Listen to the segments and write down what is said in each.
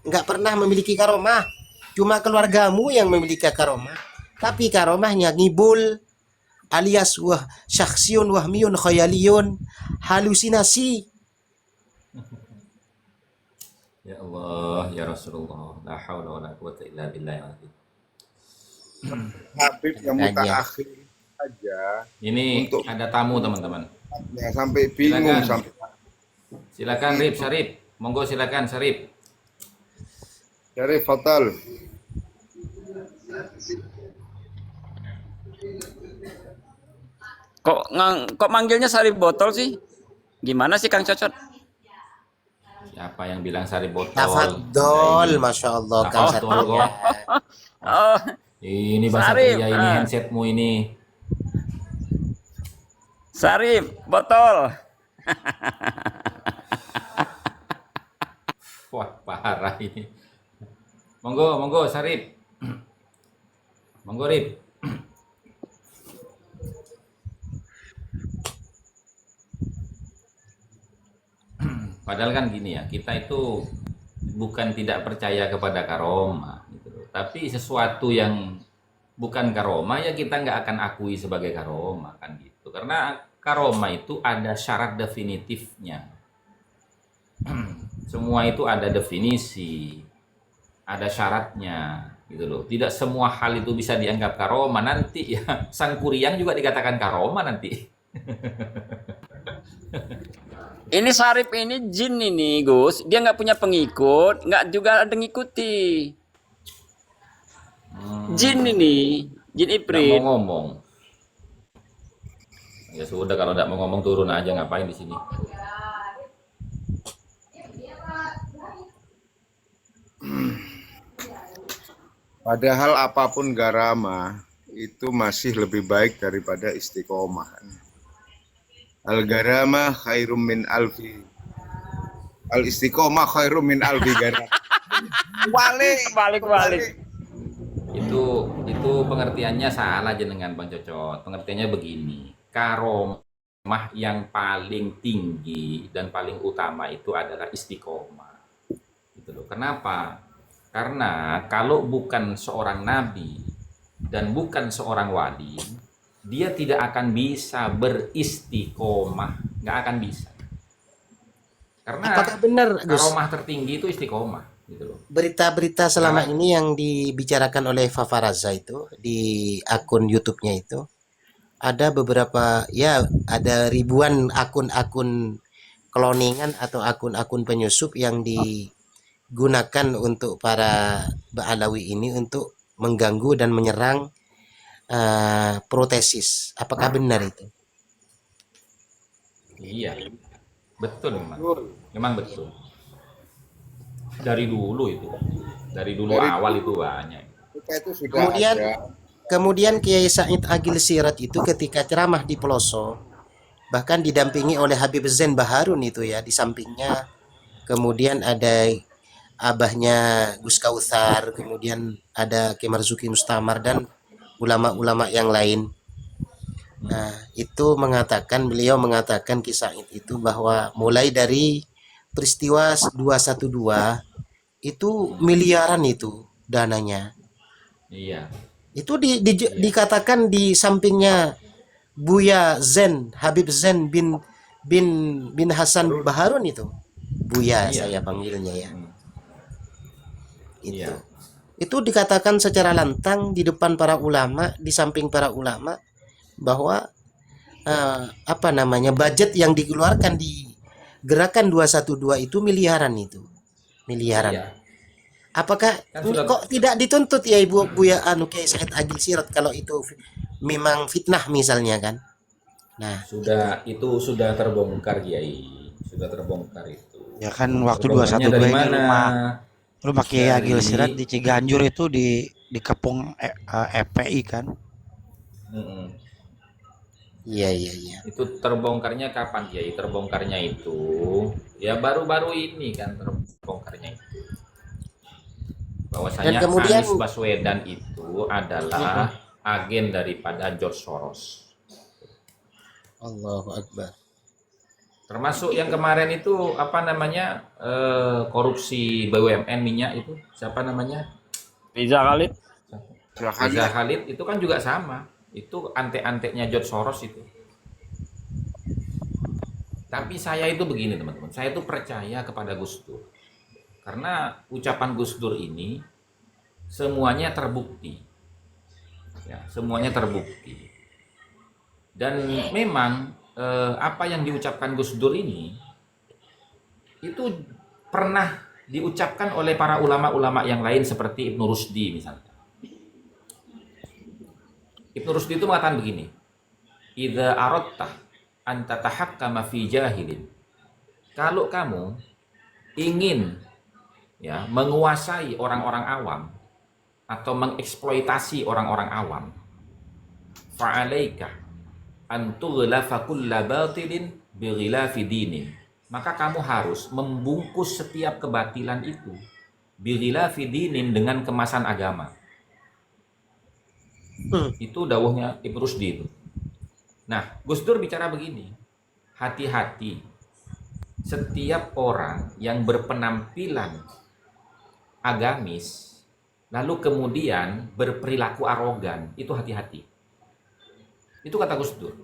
nggak pernah memiliki karomah. Cuma keluargamu yang memiliki karomah. Tapi karomahnya ngibul alias syakhsiun wahmiyun khayaliyun, halusinasi. Ya Allah, ya Rasulullah, la haula wala quwata illa billah. Habib yang Makanya mutaakhir saja Ini untuk ada tamu teman-teman. sampai bingung Silakan. sampai Silakan Rip, Syarif. Monggo silakan Syarif. dari fatal. Kok manggilnya Sarip Botol sih? Gimana sih Kang Cocot? Siapa yang bilang Syarif botol? tafadhol, Nah, masya Allah Nah, Kang oh, Satria. tolong. Oh, Ini Bang Syarif, Satria, ini handsetmu ini. Sarip Botol. Wah, parah ini. Monggo, monggo Syarif. Monggo Rip. Padahal kan gini ya, kita itu bukan tidak percaya kepada karomah, gitu loh. Tapi sesuatu yang bukan karomah ya kita nggak akan akui sebagai karomah kan gitu. Karena karomah itu ada syarat definitifnya. Semua itu ada definisi, ada syaratnya, gitu loh. Tidak semua hal itu bisa dianggap karomah nanti ya. Sang Kuryang juga dikatakan karomah nanti. Ini Sarip ini jin ini Gus. Dia nggak punya pengikut, nggak juga ada ngikuti. Jin ini, jin Nggak Ifrit. mau ngomong. Ya sudah kalau nggak mau ngomong turun aja, ngapain di sini. Padahal apapun garama itu masih lebih baik daripada istiqomah. Al garama khairum min alfi. Al istiqomah khairum min alfi garam. Balik. Itu pengertiannya salah jenengan Bang Cocot. Pengertiannya begini, karomah yang paling tinggi dan paling utama itu adalah istiqomah. Gitu loh. Kenapa? Karena kalau bukan seorang nabi dan bukan seorang wali, dia tidak akan bisa beristiqomah, nggak akan bisa. Karena Apakah benar, Gus, karomah tertinggi itu istiqomah, gitu loh. berita-berita selama ini yang dibicarakan oleh Fafaraza itu di akun YouTube-nya itu ada beberapa, ya ada ribuan akun-akun cloningan atau akun-akun penyusup yang digunakan untuk para Ba'alawi ini untuk mengganggu dan menyerang protesis. Apakah benar itu? Iya, betul memang. Memang betul. Dari dulu itu. Dari dulu awal itu banyak. Kita itu sudah Kemudian ada. kemudian Kiai Said Agil Sirat itu ketika ceramah di Peloso bahkan didampingi oleh Habib Zain Baharun itu ya, di sampingnya kemudian ada abahnya Gus Kautsar, kemudian ada Kiai Marzuki Mustamar dan ulama-ulama yang lain. Nah, itu beliau mengatakan kisah itu bahwa mulai dari peristiwa 212 itu miliaran itu dananya. Iya. Itu dikatakan di sampingnya Buya Zen, Habib Zen bin Hasan Baharun itu. Buya Iya. saya panggilnya ya. Itu. Iya. Itu dikatakan secara lantang di depan para ulama, di samping para ulama bahwa budget yang dikeluarkan di gerakan 212 itu miliaran itu. Miliaran. Iya. Apakah Kan sudah- kok tidak dituntut ya Ibu Buya Kiai Said Agil Sirat kalau itu memang fitnah misalnya kan? Nah, Itu sudah terbongkar Kiai. Sudah terbongkar itu. Ya kan waktu Terbongkarnya 212 dari ini mana? rumah Kiai Agil Dari- Sirat di Ciganjur itu dikepung FPI kan. Mm-mm. iya. Itu terbongkarnya kapan Kiai? Terbongkarnya itu ya baru-baru ini kan terbongkarnya itu. Bahwasanya Dan kemudian- Anies Baswedan itu adalah agen daripada George Soros. Allahu Akbar. Termasuk yang kemarin itu apa namanya korupsi BUMN minyak itu siapa namanya? Riza Khalid. Silakan. Reza Khalid itu kan juga sama. Itu antek-anteknya George Soros itu. Tapi saya itu begini teman-teman, saya itu percaya kepada Gus Dur. Karena ucapan Gus Dur ini semuanya terbukti. Ya, semuanya terbukti. Dan memang apa yang diucapkan Gus Dur ini itu pernah diucapkan oleh para ulama-ulama yang lain seperti Ibnu Rusdi misalnya. Ibnu Rusdi itu mengatakan begini, "Idza aradta an tatahakkama fi jahilin." Kalau kamu ingin ya menguasai orang-orang awam atau mengeksploitasi orang-orang awam, fa'alaika an tughlafa kulla batilin bighilafi dinin. Maka kamu harus membungkus setiap kebatilan itu bighilafi dinin dengan kemasan agama. Itu dawuhnya Ibnu Rusdi itu. Nah, Gus Dur bicara begini, hati-hati setiap orang yang berpenampilan agamis lalu kemudian berperilaku arogan, itu hati-hati. Itu kata Gus Dur.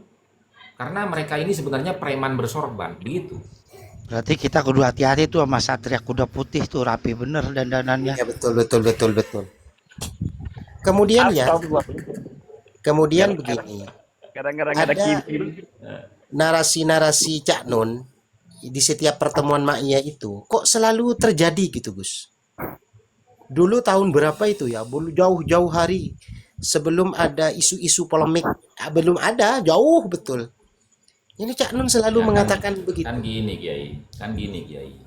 Karena mereka ini sebenarnya preman bersorban, begitu. Berarti kita kudu hati-hati tuh sama Satria Kuda Putih tuh, rapi bener dandanannya. Ya betul. Kemudian ya, kemudian begini. Kadang-kadang Ada ada kimpil. narasi-narasi Cak Nun di setiap pertemuan Ma'iyah itu kok selalu terjadi gitu, Gus. Dulu tahun berapa itu ya? Jauh-jauh hari sebelum ada isu-isu polemik, belum ada, jauh betul. Ini Cak Nun selalu Ya, mengatakan begitu. Kan gini Kiai.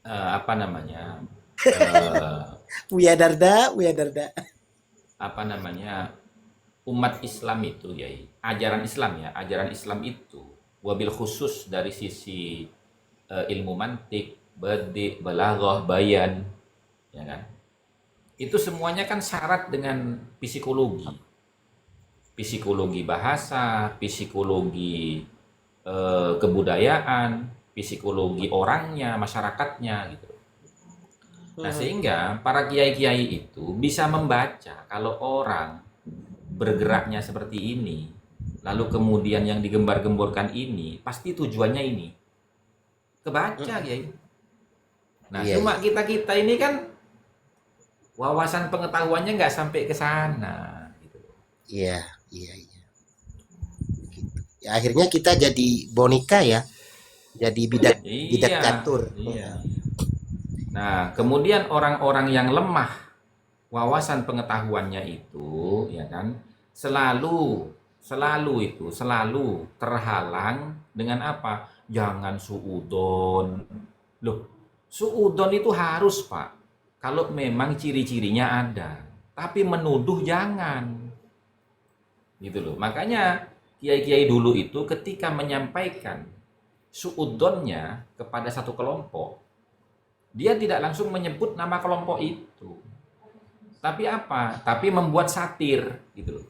Apa namanya? Buya Darda. Apa namanya? Umat Islam itu ya, ajaran Islam itu wabil khusus dari sisi ilmu mantik, badi, balaghah, bayan, ya kan? Itu semuanya kan syarat dengan psikologi bahasa, psikologi kebudayaan, psikologi orangnya, masyarakatnya gitu. Nah, sehingga para kiai-kiai itu bisa membaca kalau orang bergeraknya seperti ini, lalu kemudian yang digembar-gemborkan ini, pasti tujuannya ini. Kebaca, Kiai. Nah, Iya, cuma kita-kita ini kan wawasan pengetahuannya nggak sampai ke sana. Gitu. Iya. Gitu. Ya, akhirnya kita jadi boneka ya. Jadi bidak catur. Iya. Nah, kemudian orang-orang yang lemah wawasan pengetahuannya itu, ya kan, selalu terhalang dengan apa? Jangan suudon. Loh, suudon itu harus, Pak. Kalau memang ciri-cirinya ada. Tapi menuduh jangan. Gitu loh. Makanya kiai-kiai dulu itu ketika menyampaikan suudonnya kepada satu kelompok, dia tidak langsung menyebut nama kelompok itu. Tapi apa? Tapi membuat satir gitu loh.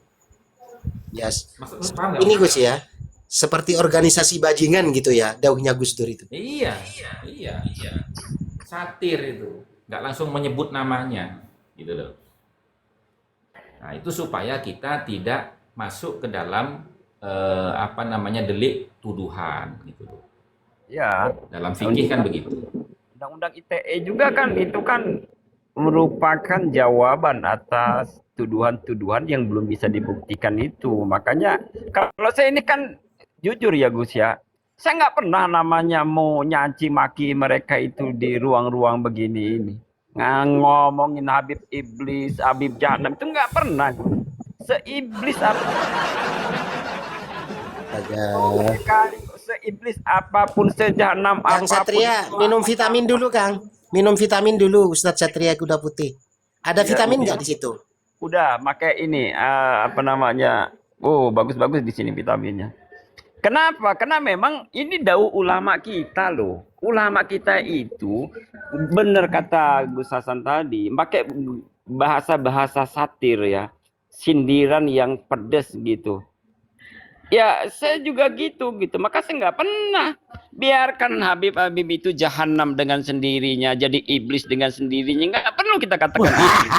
Yes. Maksudnya paham nggak? Ini Gus ya. Seperti organisasi bajingan gitu ya, dauhnya Gus Dur itu. Iya. Satir itu. Nggak langsung menyebut namanya gitu loh. Nah, itu supaya kita tidak masuk ke dalam apa namanya delik tuduhan gitu loh. Ya, Dalam fikih kan begitu. Undang-undang ITE juga kan itu kan merupakan jawaban atas tuduhan-tuduhan yang belum bisa dibuktikan itu. Makanya kalau saya ini kan jujur ya Gus ya, saya nggak pernah namanya mau nyaci maki mereka itu di ruang-ruang begini ini. Ngomongin Habib Iblis, Habib Jahanam itu nggak pernah. Seiblis apa? Seiblis apapun, sejahanam Kang apapun. Satria, minum vitamin dulu, Kang. Minum vitamin dulu, Ustadz Satria Kuda Putih. Ada vitamin nggak di situ? Udah, pakai ini apa namanya? Oh, bagus-bagus di sini vitaminnya. Kenapa? Karena memang ini dawuh ulama kita loh. Ulama kita itu benar kata Gus Hasan tadi, pakai bahasa-bahasa satir ya. Sindiran yang pedas gitu. Ya, saya juga gitu. Maka saya nggak pernah biarkan Habib itu jahanam dengan sendirinya, jadi iblis dengan sendirinya. Nggak perlu kita katakan iblis.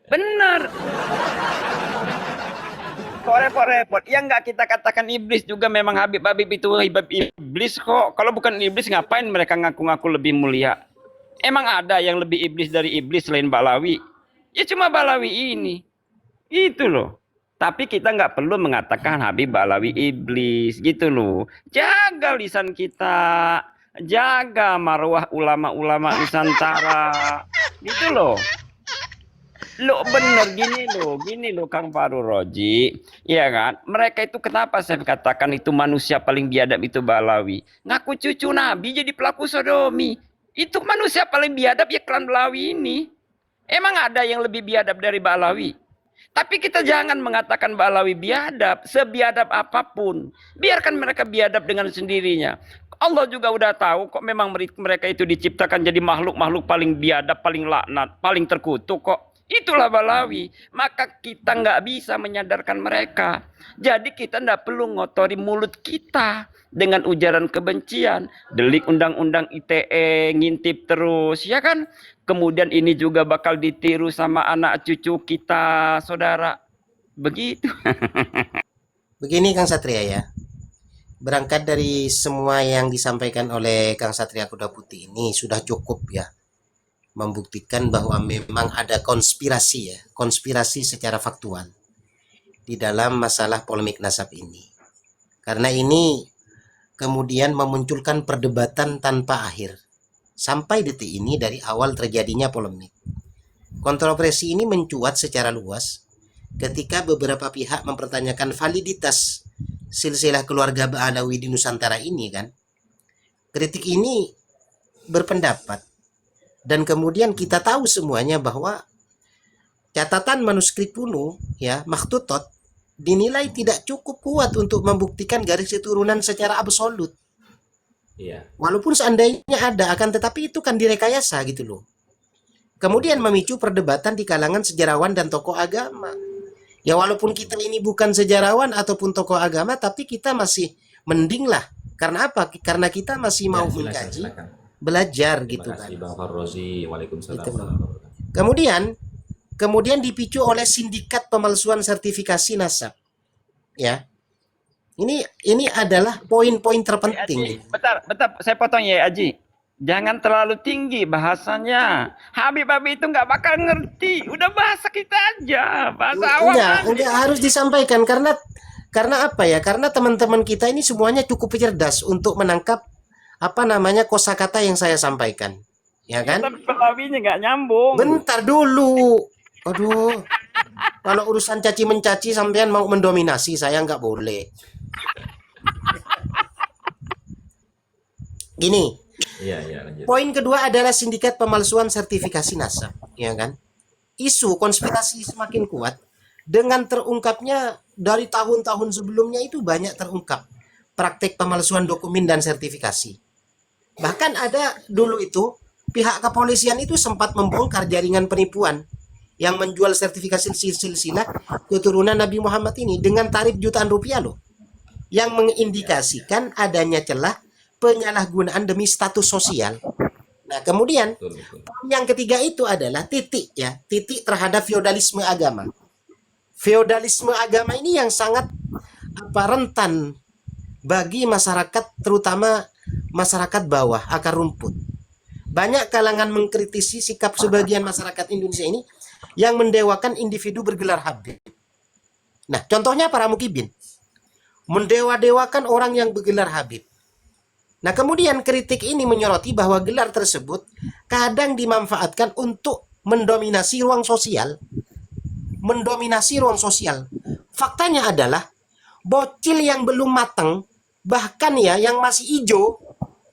Benar. Kok repot-repot? Ya nggak kita katakan iblis juga, memang Habib itu iblis kok. Kalau bukan iblis ngapain mereka ngaku-ngaku lebih mulia? Emang ada yang lebih iblis dari iblis selain Balawi? Ya cuma Balawi ini. Itu loh. Tapi kita nggak perlu mengatakan Habib Balawi iblis gitu loh. Jaga lisan kita. Jaga marwah ulama-ulama Nusantara. Gitu loh. Lo bener gini loh Kang Faru Roji, ya kan? Mereka itu kenapa saya katakan itu manusia paling biadab itu Balawi? Ngaku cucu Nabi jadi pelaku sodomi. Itu manusia paling biadab ya klan Balawi ini. Emang ada yang lebih biadab dari Balawi? Tapi kita jangan mengatakan Balawi biadab, sebiadab apapun. Biarkan mereka biadab dengan sendirinya. Allah juga udah tahu kok memang mereka itu diciptakan jadi makhluk-makhluk paling biadab, paling laknat, paling terkutuk kok. Itulah Balawi. Maka kita nggak bisa menyadarkan mereka. Jadi kita nggak perlu ngotori mulut kita dengan ujaran kebencian, delik undang-undang ITE, ngintip terus, ya kan? Kemudian ini juga bakal ditiru sama anak cucu kita, saudara. Begitu. Begini Kang Satria ya. Berangkat dari semua yang disampaikan oleh Kang Satria Kuda Putih ini sudah cukup ya membuktikan bahwa memang ada konspirasi ya, konspirasi secara faktual di dalam masalah polemik nasab ini. Karena ini kemudian memunculkan perdebatan tanpa akhir. Sampai detik ini dari awal terjadinya polemik. Kontroversi ini mencuat secara luas ketika beberapa pihak mempertanyakan validitas silsilah keluarga Ba'alawi di Nusantara ini kan. Kritik ini berpendapat dan kemudian kita tahu semuanya bahwa catatan manuskrip kuno ya, makhtutot, dinilai tidak cukup kuat untuk membuktikan garis keturunan secara absolut. Iya. Walaupun seandainya ada, akan tetapi itu kan direkayasa gitu loh. Kemudian memicu perdebatan di kalangan sejarawan dan tokoh agama. Ya walaupun kita ini bukan sejarawan ataupun tokoh agama, tapi kita masih mending lah. Karena apa? Karena kita masih mau Ya, mengkaji, silakan. belajar Terima gitu kan. kasih Bang Farrozi. Waalaikumsalam. Gitu loh. Kemudian dipicu oleh sindikat pemalsuan sertifikasi nasab. Ya. Ini adalah poin-poin terpenting. Aji, bentar, saya potong ya Aji. Jangan terlalu tinggi bahasanya. Habib itu nggak bakal ngerti. Udah bahasa kita aja, bahasa awam aja. Enggak harus disampaikan karena apa ya? Karena teman-teman kita ini semuanya cukup cerdas untuk menangkap apa namanya kosakata yang saya sampaikan. Ya kan? Tapi Balawinya nggak nyambung. Bentar dulu. Aduh. Kalau urusan caci mencaci sampean mau mendominasi saya nggak boleh. Gini, Iya, lanjut. poin kedua adalah sindikat pemalsuan sertifikasi nasab, ya kan? Isu konspirasi semakin kuat dengan terungkapnya dari tahun-tahun sebelumnya itu banyak terungkap praktek pemalsuan dokumen dan sertifikasi. Bahkan ada dulu itu pihak kepolisian itu sempat membongkar jaringan penipuan yang menjual sertifikasi silsilah keturunan Nabi Muhammad ini dengan tarif jutaan rupiah loh, yang mengindikasikan adanya celah penyalahgunaan demi status sosial. Nah, kemudian Betul, betul. yang ketiga itu adalah titik terhadap feodalisme agama. Feodalisme agama ini yang sangat rentan bagi masyarakat, terutama masyarakat bawah, akar rumput. Banyak kalangan mengkritisi sikap sebagian masyarakat Indonesia ini yang mendewakan individu bergelar Habib. Nah, contohnya para mukibin. Mendewa-dewakan orang yang bergelar Habib. Nah, kemudian kritik ini menyoroti bahwa gelar tersebut kadang dimanfaatkan untuk mendominasi ruang sosial. Faktanya adalah bocil yang belum matang, bahkan ya yang masih hijau,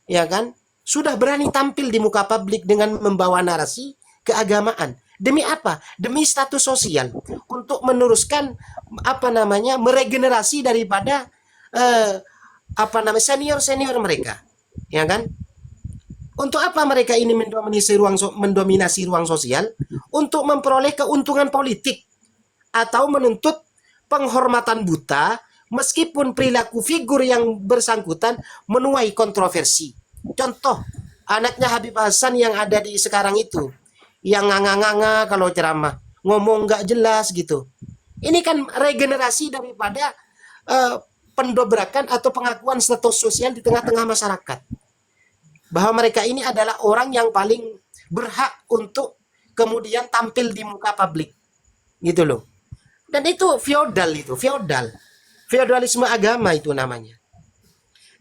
ya kan, sudah berani tampil di muka publik dengan membawa narasi keagamaan. Demi apa? Demi status sosial, untuk meneruskan meregenerasi daripada senior mereka, ya kan? Untuk apa mereka ini mendominasi ruang sosial? Untuk memperoleh keuntungan politik atau menuntut penghormatan buta meskipun perilaku figur yang bersangkutan menuai kontroversi. Contoh, anaknya Habib Hasan yang ada di sekarang itu, yang nganga-nganga kalau ceramah, ngomong nggak jelas gitu. Ini kan regenerasi daripada pendobrakan atau pengakuan status sosial di tengah-tengah masyarakat. Bahwa mereka ini adalah orang yang paling berhak untuk kemudian tampil di muka publik. Gitu loh. Dan itu feodal itu, feodal. Feodalisme agama itu namanya.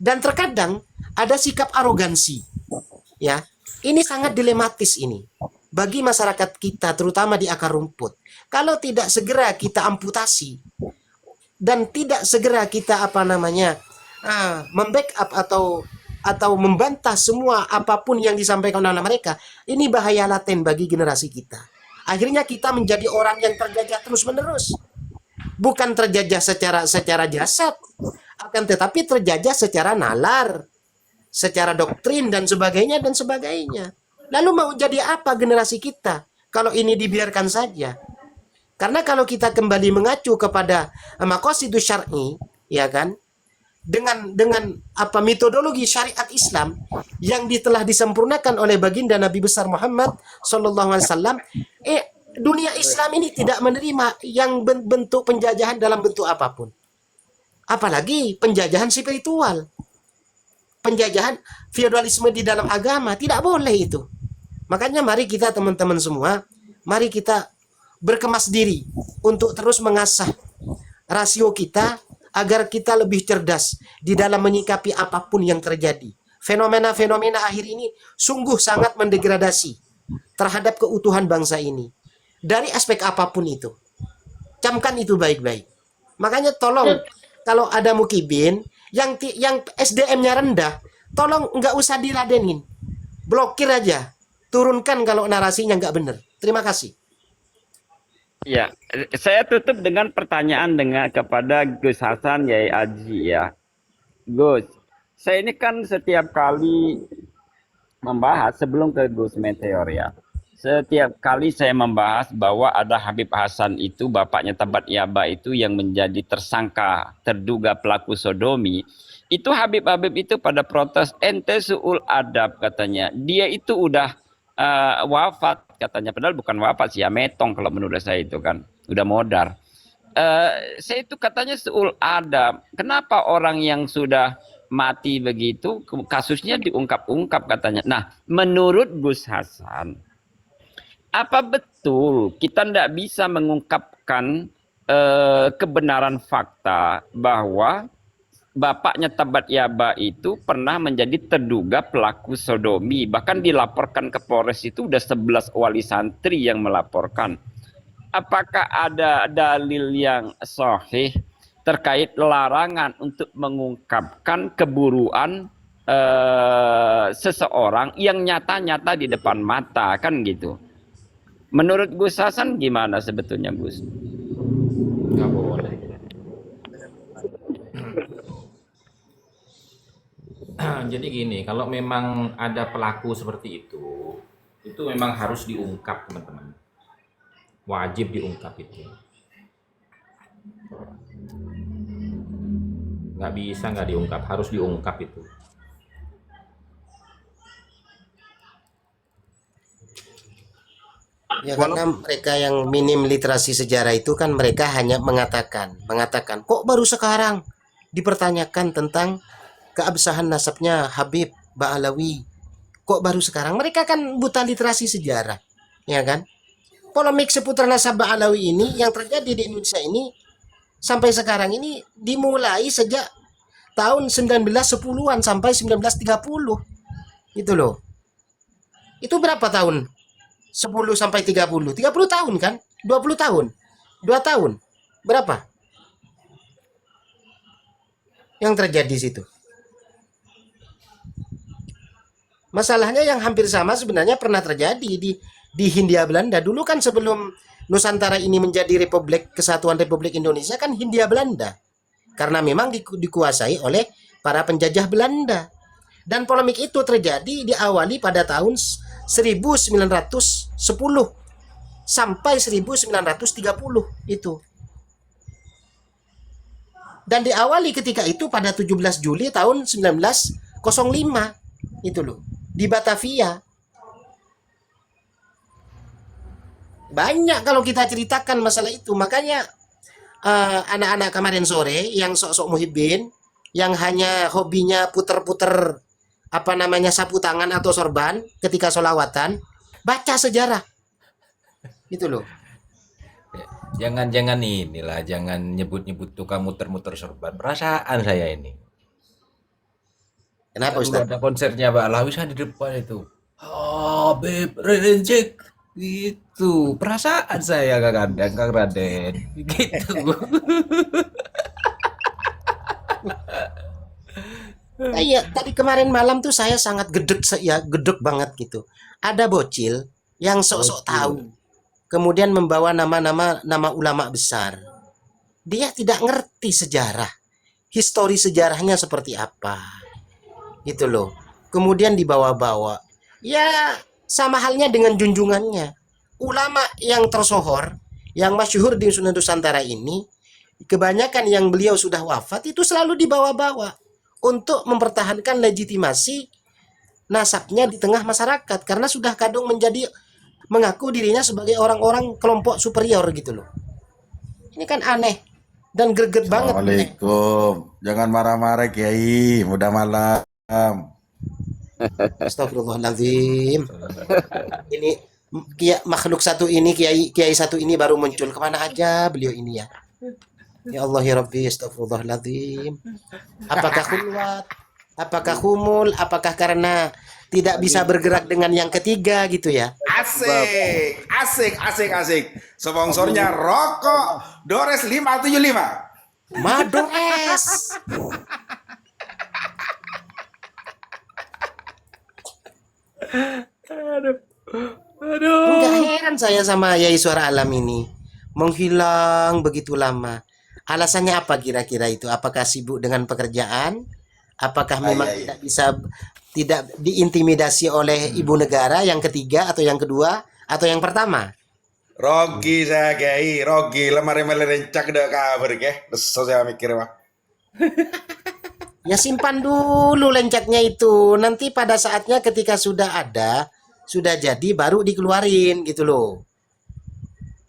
Dan terkadang ada sikap arogansi. Ya, ini sangat dilematis ini bagi masyarakat kita, terutama di akar rumput. Kalau tidak segera kita amputasi dan tidak segera kita membackup atau membantah semua apapun yang disampaikan oleh mereka, ini bahaya laten bagi generasi kita. Akhirnya kita menjadi orang yang terjajah terus-menerus. Bukan terjajah secara jasad, akan tetapi terjajah secara nalar, secara doktrin dan sebagainya dan sebagainya. Lalu mau jadi apa generasi kita kalau ini dibiarkan saja? Karena kalau kita kembali mengacu kepada maqasidus syar'i, ya kan, dengan metodologi syariat Islam yang telah disempurnakan oleh baginda Nabi besar Muhammad sallallahu alaihi wasallam, dunia Islam ini tidak menerima yang bentuk penjajahan dalam bentuk apapun. Apalagi penjajahan spiritual. Penjajahan feodalisme di dalam agama tidak boleh itu. Makanya mari kita teman-teman semua, mari kita berkemas diri untuk terus mengasah rasio kita agar kita lebih cerdas di dalam menyikapi apapun yang terjadi. Fenomena-fenomena akhir ini sungguh sangat mendegradasi terhadap keutuhan bangsa ini. Dari aspek apapun itu. Camkan itu baik-baik. Makanya tolong kalau ada mukibin yang SDM-nya rendah, tolong nggak usah diladenin. Blokir aja. Turunkan kalau narasinya nggak benar. Terima kasih. Ya, saya tutup dengan pertanyaan kepada Gus Hasan Yai Aji ya. Gus, saya ini kan setiap kali membahas sebelum ke Gus Meteor ya. Setiap kali saya membahas bahwa ada Habib Hasan itu, bapaknya Tabat Yaba itu yang menjadi tersangka, terduga pelaku sodomi. Itu Habib-Habib itu pada protes, ente su'ul adab katanya. Dia itu udah wafat katanya, padahal bukan wafat sih ya, metong kalau menurut saya itu kan, udah modar. Saya itu katanya su'ul adab. Kenapa orang yang sudah mati begitu kasusnya diungkap-ungkap katanya. Nah, menurut Gus Hasan, apa betul kita tidak bisa mengungkapkan kebenaran fakta bahwa bapaknya Tabat Yaba itu pernah menjadi terduga pelaku sodomi, bahkan dilaporkan ke Polres itu udah 11 wali santri yang melaporkan. Apakah ada dalil yang sahih terkait larangan untuk mengungkapkan keburuan seseorang yang nyata-nyata di depan mata kan gitu? Menurut Gus Hasan gimana sebetulnya Gus? Nggak boleh. Jadi gini, kalau memang ada pelaku seperti itu memang harus diungkap teman-teman. Wajib diungkap itu. Nggak bisa nggak diungkap, harus diungkap itu. Ya karena mereka yang minim literasi sejarah itu kan mereka hanya mengatakan kok baru sekarang dipertanyakan tentang keabsahan nasabnya Habib Ba'alawi. Kok baru sekarang? Mereka kan buta literasi sejarah, ya kan? Polemik seputar nasab Ba'alawi ini yang terjadi di Indonesia ini sampai sekarang ini dimulai sejak tahun 1910-an sampai 1930. Itu loh. Itu berapa tahun? 10 sampai 30. 30 tahun kan? 20 tahun. 2 tahun. Berapa? Yang terjadi di situ. Masalahnya yang hampir sama sebenarnya pernah terjadi di Hindia Belanda. Dulu kan sebelum Nusantara ini menjadi Republik Kesatuan Republik Indonesia kan Hindia Belanda. Karena memang dikuasai oleh para penjajah Belanda. Dan polemik itu terjadi diawali pada tahun 1910 sampai 1930 itu. Dan diawali ketika itu pada 17 Juli tahun 1905 itu loh di Batavia. Banyak kalau kita ceritakan masalah itu. Makanya anak-anak kemarin sore yang sok-sok muhibbin, yang hanya hobinya puter-puter apa namanya sapu tangan atau sorban ketika sholawatan, baca sejarah. Gitu loh. Jangan-jangan inilah, jangan nyebut-nyebut tukang muter-muter sorban. Perasaan saya ini. Kenapa Dulu Ustaz? ada konsernya Mbak Lawisa di depan itu. Habib Rizik gitu. Perasaan saya kadang Kang Raden. Gitu. Iya, tadi kemarin malam tuh saya sangat gedek banget gitu. Ada bocil yang sok-sok tahu, kemudian membawa nama ulama besar. Dia tidak ngerti sejarah, histori sejarahnya seperti apa, gitu loh. Kemudian dibawa-bawa. Ya, sama halnya dengan junjungannya. Ulama yang tersohor, yang masyhur di Nusantara ini, kebanyakan yang beliau sudah wafat itu selalu dibawa-bawa untuk mempertahankan legitimasi nasabnya di tengah masyarakat karena sudah kadung mengaku dirinya sebagai orang-orang kelompok superior gitu loh. Ini kan aneh dan greget banget. Assalamualaikum. Jangan marah-marah Kiai, udah malam. Astagfirullahaladzim. Ini makhluk satu ini, kiai satu ini baru muncul. Kemana aja beliau ini ya? Ya Allah ya Rabbi, astagfirullahaladzim. Apakah khulwat? Apakah humul? Apakah karena tidak bisa bergerak dengan yang ketiga gitu ya? Asik, asik, asik, asik. Sponsornya rokok Dores 575. Madores. Enggak heran saya sama Yai Suara Alam ini. Menghilang begitu lama. Alasannya apa kira-kira itu? Apakah sibuk dengan pekerjaan? Apakah memang tidak diintimidasi oleh ibu negara yang ketiga atau yang kedua atau yang pertama? Rogi saya Kiai, Rogi lemari melencak deh kabar ke. Desok saya mikir mah. Ya simpan dulu lencaknya itu. Nanti pada saatnya ketika sudah ada, sudah jadi baru dikeluarin gitu loh.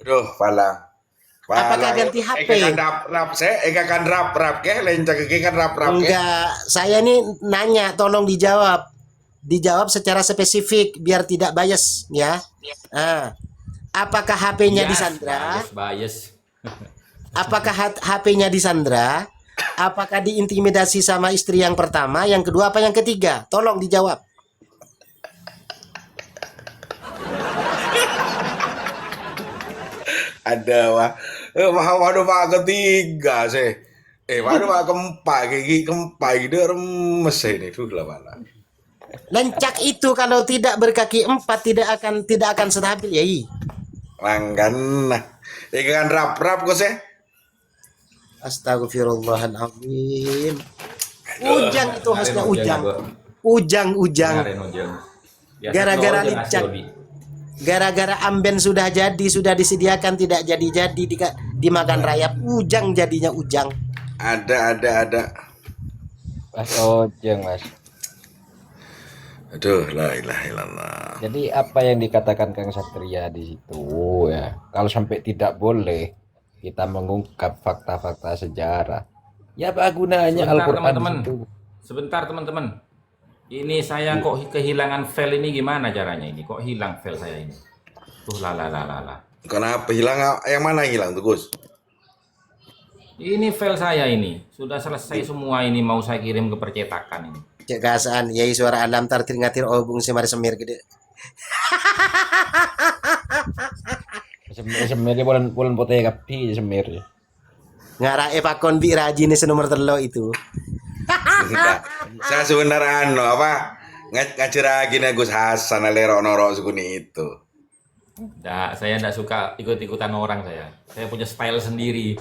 Aduh, pala. Apakah ganti HP? Kan rap saya, kan rap ke lencak ke kan rap ke. Enggak, saya ini nanya, tolong dijawab. Dijawab secara spesifik biar tidak bias ya. Ah, apakah HP-nya disandra? Bias. Apakah HP-nya disandra? Apakah diintimidasi sama istri yang pertama, yang kedua apa yang ketiga? Tolong dijawab. Ada wah. Waduh pak ketiga sih. Waduh pak keempat gitu remes ini tuh lah malah. Lencak itu kalau tidak berkaki empat tidak akan stabil ya. Langgan nah. Kan rap kok sih. Astagfirullahaladzim. Ujang itu khasnya ujang. Ujang. Gara-gara licak. Gara-gara amben sudah disediakan tidak jadi dimakan rayap. Ujang jadinya ujang. Ada. Mas Ojeng, Mas. Aduh, la ilaha illallah. Jadi apa yang dikatakan Kang Satria di situ ya, kalau sampai tidak boleh kita mengungkap fakta-fakta sejarah, ya apa gunanya Sebentar, Al-Quran teman-teman. itu? Sebentar teman-teman. Ini saya kok kehilangan file ini gimana caranya ini? Kok hilang file saya ini? Tuh lah. Kenapa hilang? Yang mana hilang tuh Gus? Ini file saya ini. Sudah selesai semua ini mau saya kirim ke percetakan ini. Cek kasaan Yai Suara Alam tartir ngatir obung semar-semir gede. Semir bulan putih kapi semir. Ngarae pakon bi rajin senomor terlo itu. Enggak. Saya sebenarnya ngajar lagi nih Gus Hasan noro sukuni itu. Saya enggak suka ikut-ikutan orang saya. Saya punya style sendiri.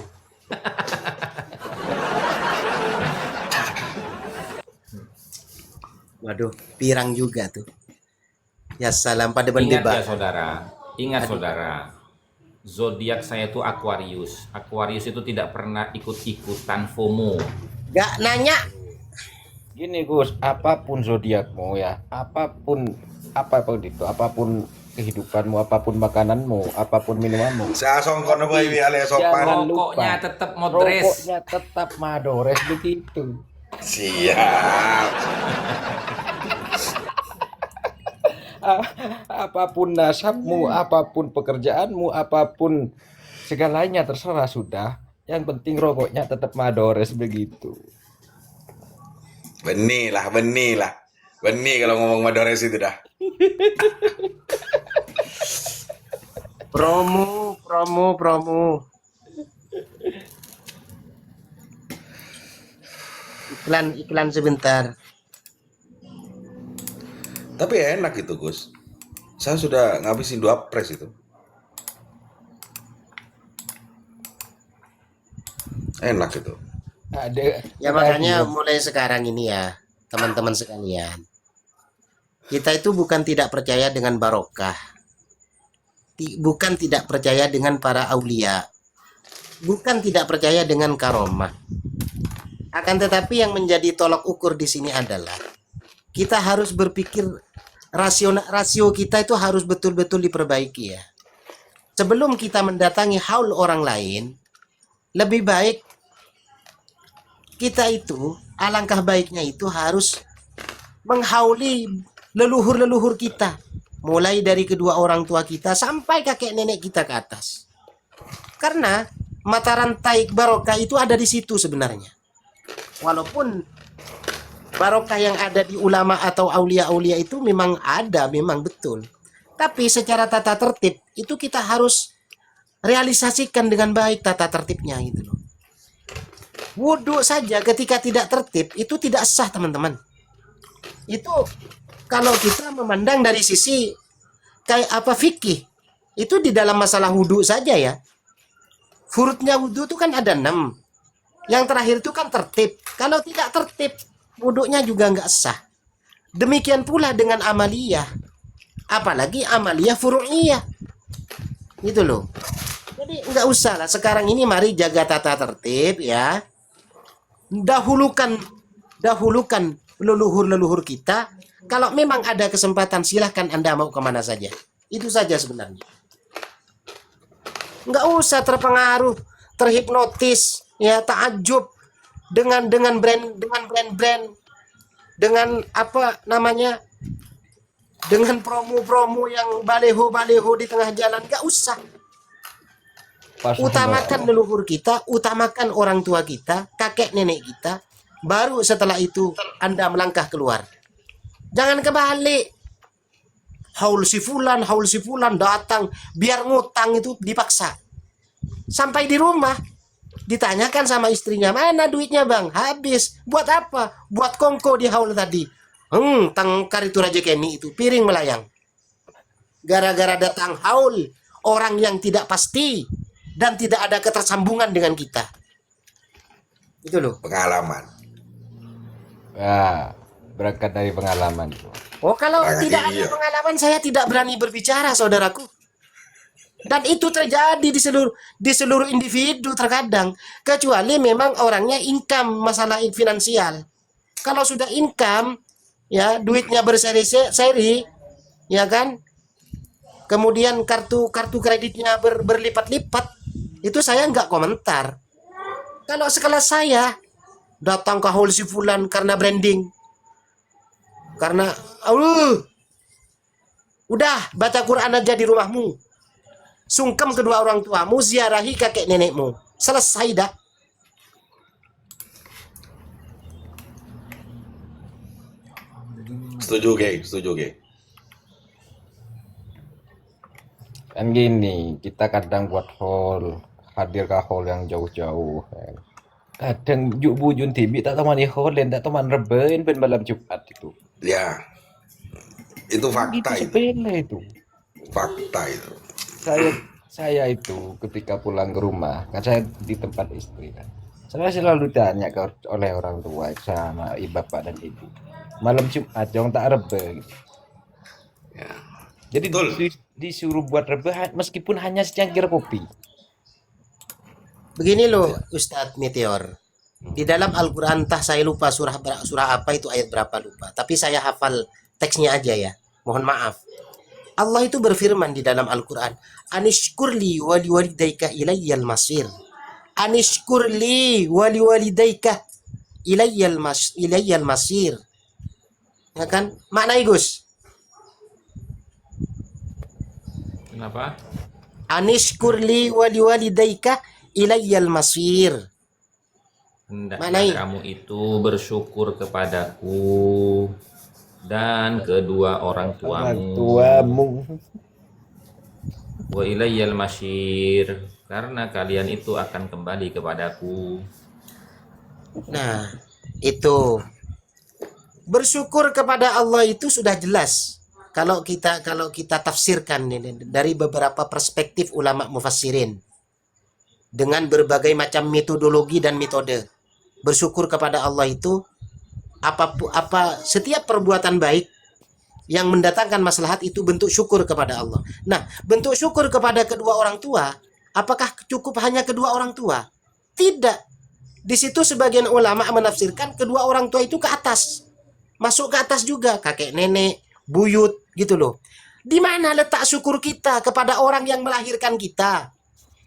Waduh, pirang juga tuh. Ya salam pada Ingat ya berdebat. saudara. Ingat saudara. Zodiak saya itu Aquarius. Aquarius itu tidak pernah ikut-ikutan FOMO. Gak nanya. Gini Gus, apapun zodiakmu ya, apapun itu, apapun kehidupanmu, apapun makananmu, apapun minumanmu, Saya songkon apa ini alias sopan. jangan Rokoknya lupa, tetap modres. rokoknya tetap Madores begitu. Siap. Apapun nasabmu, apapun pekerjaanmu, apapun segalanya terserah sudah. Yang penting rokoknya tetap Madores begitu. Benih lah. Benih kalau ngomong Madores itu dah. Promo. Iklan sebentar. Tapi enak itu Gus. Saya sudah ngabisin 2 pres itu. Enak itu. Ada Ya makanya mulai sekarang ini ya, teman-teman sekalian. Kita itu bukan tidak percaya dengan barokah. Bukan tidak percaya dengan para aulia. Bukan tidak percaya dengan karomah. Akan tetapi yang menjadi tolak ukur di sini adalah kita harus berpikir rasio kita itu harus betul-betul diperbaiki ya. Sebelum kita mendatangi haul orang lain, lebih baik kita itu, alangkah baiknya itu harus menghauli leluhur-leluhur kita. Mulai dari kedua orang tua kita sampai kakek nenek kita ke atas. Karena mata rantai barokah itu ada di situ sebenarnya. Walaupun barokah yang ada di ulama atau aulia-aulia itu memang ada, memang betul. Tapi secara tata tertib itu kita harus realisasikan dengan baik tata tertibnya gitu loh. Wudhu saja ketika tidak tertib itu tidak sah teman-teman. Itu kalau kita memandang dari sisi kayak apa fikih, itu di dalam masalah wudhu saja ya. Furudnya wudhu itu kan ada 6. Yang terakhir itu kan tertib. Kalau tidak tertib, wudhunya juga nggak sah. Demikian pula dengan amaliyah. Apalagi amaliyah furu'iyah. Gitu loh. Jadi nggak usah lah. Sekarang ini mari jaga tata tertib ya. Dahulukan leluhur-leluhur kita. Kalau memang ada kesempatan silahkan Anda mau kemana saja. Itu saja sebenarnya. Nggak usah terpengaruh, terhipnotis, ya takjub dengan brand, dengan apa namanya, dengan promo-promo yang baleho di tengah jalan. Nggak usah. Utamakan leluhur kita, utamakan orang tua kita, kakek nenek kita, baru setelah itu Anda melangkah keluar. Jangan kebalik. Haul si fulan datang, biar ngutang itu dipaksa. Sampai di rumah, ditanyakan sama istrinya, mana duitnya bang? Habis. Buat apa? Buat kongko di haul tadi. Tangkar itu Raja Kenny itu, piring melayang. Gara-gara datang haul, orang yang tidak pasti, dan tidak ada ketersambungan dengan kita. Itu loh. Pengalaman. Ya, berangkat dari pengalaman. Oh, kalau Makanya tidak ada iya. pengalaman saya tidak berani berbicara, saudaraku. Dan itu terjadi di seluruh individu terkadang, kecuali memang orangnya income, masalah finansial. Kalau sudah income, ya duitnya berseri-seri, ya kan? Kemudian kartu kreditnya berlipat-lipat, itu saya nggak komentar. Kalau sekelas saya datang ke haul si fulan karena branding, karena udah baca Quran aja di rumahmu, sungkem kedua orang tuamu, ziarahi kakek nenekmu, selesai dah. Setuju, Ge. Kan gini, kita kadang buat haul, hadir ke haul yang jauh-jauh. Kan. Kadang juk bujun tibi tak teman haul dan tak teman rebain pen malam Jumat itu. Ya. Itu Itu fakta itu. sepele itu. Fakta itu. Saya itu ketika pulang ke rumah, kan saya di tempat istri kan. Saya selalu tanya oleh orang tua sama bapak dan ibu. Malam Jumat jangan tak rebe. Gitu. Ya. Jadi Betul. disuruh buat rebahan meskipun hanya secangkir kopi. Begini loh Ustadz Meteor. Di dalam Al-Quran, entah saya lupa surah apa itu, ayat berapa lupa. Tapi saya hafal teksnya aja ya. Mohon maaf. Allah itu berfirman di dalam Al-Quran, Anishkurli wali walidaika ilayyal masir. Anishkurli wali walidaika ilayyal masir. Ya kan? Maknanya Gus. Kenapa? Anishkurli wali walidaika ilayyal masir. Hendaknya Manai. kamu itu bersyukur kepadaku dan kedua orang tuamu. Wa ilayyal masyir, karena kalian itu akan kembali kepadaku. Nah, itu bersyukur kepada Allah itu sudah jelas. Kalau kita tafsirkan ini dari beberapa perspektif ulama mufassirin dengan berbagai macam metodologi dan metode. Bersyukur kepada Allah itu setiap perbuatan baik yang mendatangkan maslahat itu bentuk syukur kepada Allah. Nah, bentuk syukur kepada kedua orang tua, apakah cukup hanya kedua orang tua? Tidak. Di situ sebagian ulama menafsirkan kedua orang tua itu ke atas. Masuk ke atas juga, kakek nenek, buyut gitu loh. Di mana letak syukur kita kepada orang yang melahirkan kita?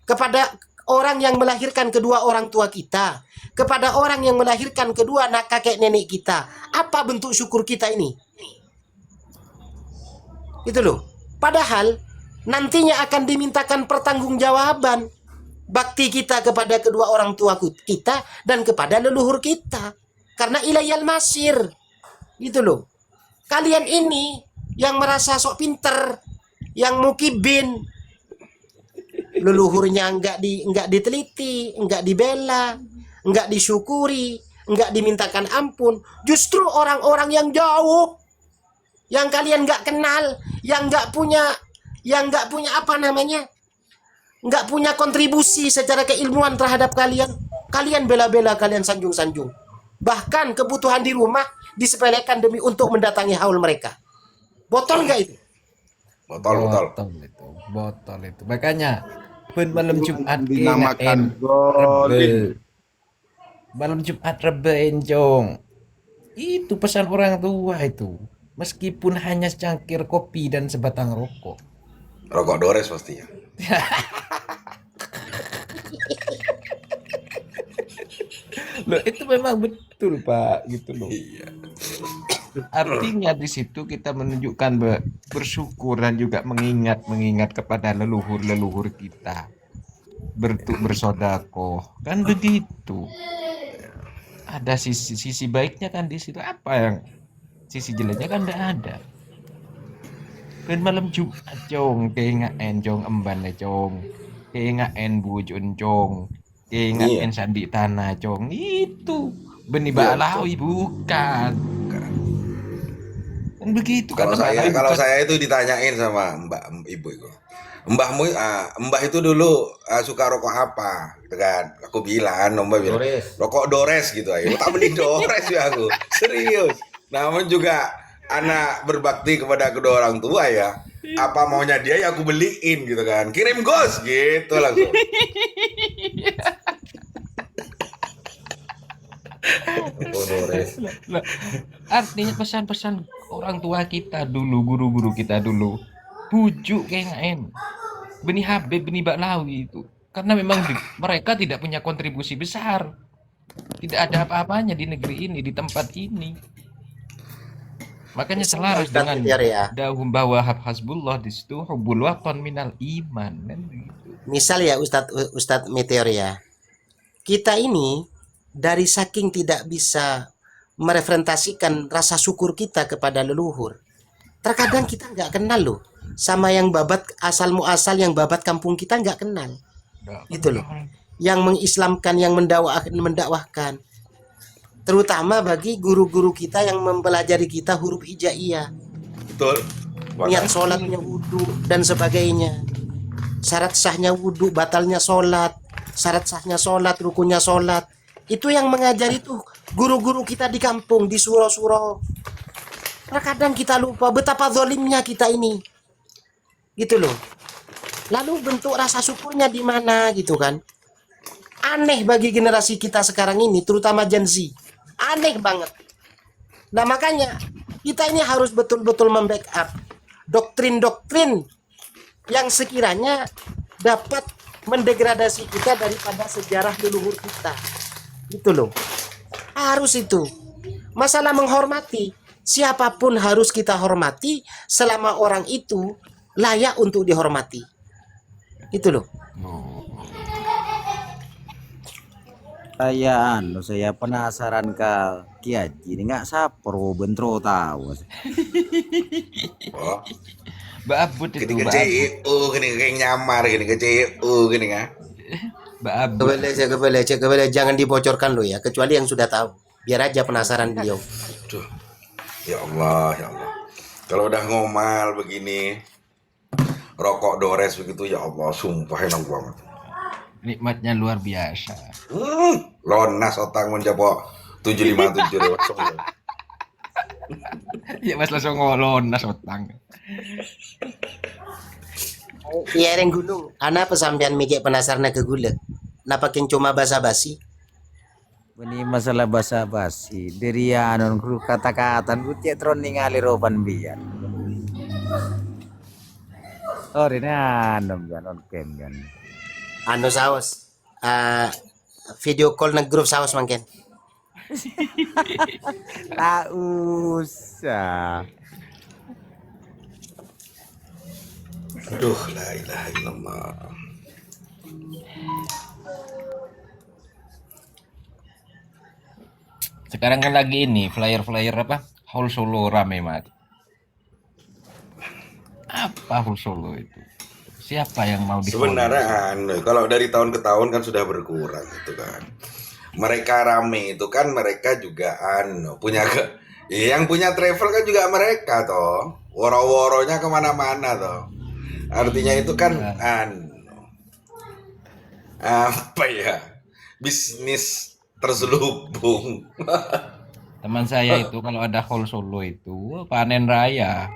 Kepada orang yang melahirkan kedua orang tua kita, kepada orang yang melahirkan kedua anak kakek nenek kita. Apa bentuk syukur kita ini? Itu loh. Padahal nantinya akan dimintakan pertanggungjawaban bakti kita kepada kedua orang tua kita dan kepada leluhur kita. Karena ilayal masir. Gitu loh. Kalian ini yang merasa sok pinter, yang mukibin, leluhurnya enggak diteliti, enggak dibela, enggak disyukuri, enggak dimintakan ampun. Justru orang-orang yang jauh, yang kalian enggak kenal, yang enggak punya apa namanya, enggak punya kontribusi secara keilmuan terhadap kalian bela-bela, kalian sanjung-sanjung. Bahkan kebutuhan di rumah disepelekan demi untuk mendatangi haul mereka. Botol enggak itu? Botol itu. Makanya malam Jumat dinamakan rebe. golin. Malam Jumat rebe enjong. Itu pesan orang tua itu. Meskipun hanya secangkir kopi dan sebatang rokok. Rokok Dores pastinya. Loh, itu memang betul, Pak, gitu loh. Iya. Artinya di situ kita menunjukkan bersyukur dan juga mengingat kepada leluhur kita. Bersodakoh. Kan begitu. Ada sisi baiknya kan di situ. Apa yang sisi jeleknya kan enggak ada. Kan malam Jumat jong, keingaen jong emban jong. Keingaen bujun jong. Keingaen sandi tanah jong. Itu benih balawi bukan. Kan begitu Kalau saya itu ditanyain sama Mbak Ibu itu. Mbah itu dulu suka rokok apa? Gitu kan. Aku bilang, Mbak bilang, Dores. rokok Dores gitu aja. Tak beli Dores ya aku. Serius. Namun juga anak berbakti kepada kedua orang tua ya. Apa maunya dia ya aku beliin gitu kan. Kirim gos gitu langsung. Rokok Dores. Artinya pesan-pesan orang tua kita dulu, guru-guru kita dulu, bujuk keingaen benih Habib, benih Baklawi itu, karena memang mereka tidak punya kontribusi besar, tidak ada apa-apanya di negeri ini, di tempat ini. Makanya selaras dengan dahum bahwa hasbullah, di situ hubbul watan minal iman kan begitu. Misal ya Ustadz Meteor ya, kita ini dari saking tidak bisa mereferentasikan rasa syukur kita kepada leluhur, terkadang kita nggak kenal loh sama yang babat asal muasal, yang babat kampung kita nggak kenal, gitu loh. Yang mengislamkan, yang mendakwahkan, terutama bagi guru-guru kita yang mempelajari kita huruf hijaiyah, Betul. niat sholatnya wudhu dan sebagainya, syarat sahnya wudhu, batalnya sholat, syarat sahnya sholat, rukunnya sholat. Itu yang mengajari tuh guru-guru kita di kampung, di surau-surau. Terkadang kita lupa betapa zalimnya kita ini. gitu loh. Lalu bentuk rasa syukurnya di mana gitu kan? Aneh bagi generasi kita sekarang ini, terutama Gen Z. Aneh banget. Nah makanya kita ini harus betul-betul membackup doktrin-doktrin yang sekiranya dapat mendegradasi kita daripada sejarah leluhur kita. Gitu loh. Harus itu. Masalah menghormati. Siapapun harus kita hormati selama orang itu layak untuk dihormati. Itu loh. Saya penasaran ke Kiai ini nggak sapro bentro tahu. Oh, Mbak Abud itu, gini ke Mbak Abud. CIU, gini kayak nyamar, gini ke CIU, gini kan. Mbak Abud. Kebele, jangan dibocorkan lo ya, kecuali yang sudah tahu. Biar aja penasaran beliau. Aduh, ya Allah, ya Allah. Kalau udah ngomal begini, rokok dores begitu, ya Allah, sumpah enak banget. Nikmatnya luar biasa. Lonas otang menjawab 757 lewat semua. Ya mas langsung ngolonas otang. Iya yang gunung. Ana pesampian mikir penasaran ke gula. Napa ken cuma basa-basi? Ini masalah basa-basi. Dari anon kru kata-kata ku tiap tron ningali roban biar. Oh ini anom janon kem kan. Anu saus. Video call nge grup saus mangken. Tak usah. Aduh, la ilaha illallah. Sekarang kan lagi ini flyer-flyer apa? Hall Solo rame mat. Apa Hall Solo itu? Siapa yang mau di Sebenarnya kalau dari tahun ke tahun kan sudah berkurang gitu kan. Mereka rame itu kan mereka juga punya yang punya travel kan juga mereka toh. Woro-woronya kemana-mana toh. Artinya itu kan apa ya? Bisnis terselubung. Teman saya itu kalau ada Hall Solo itu panen raya.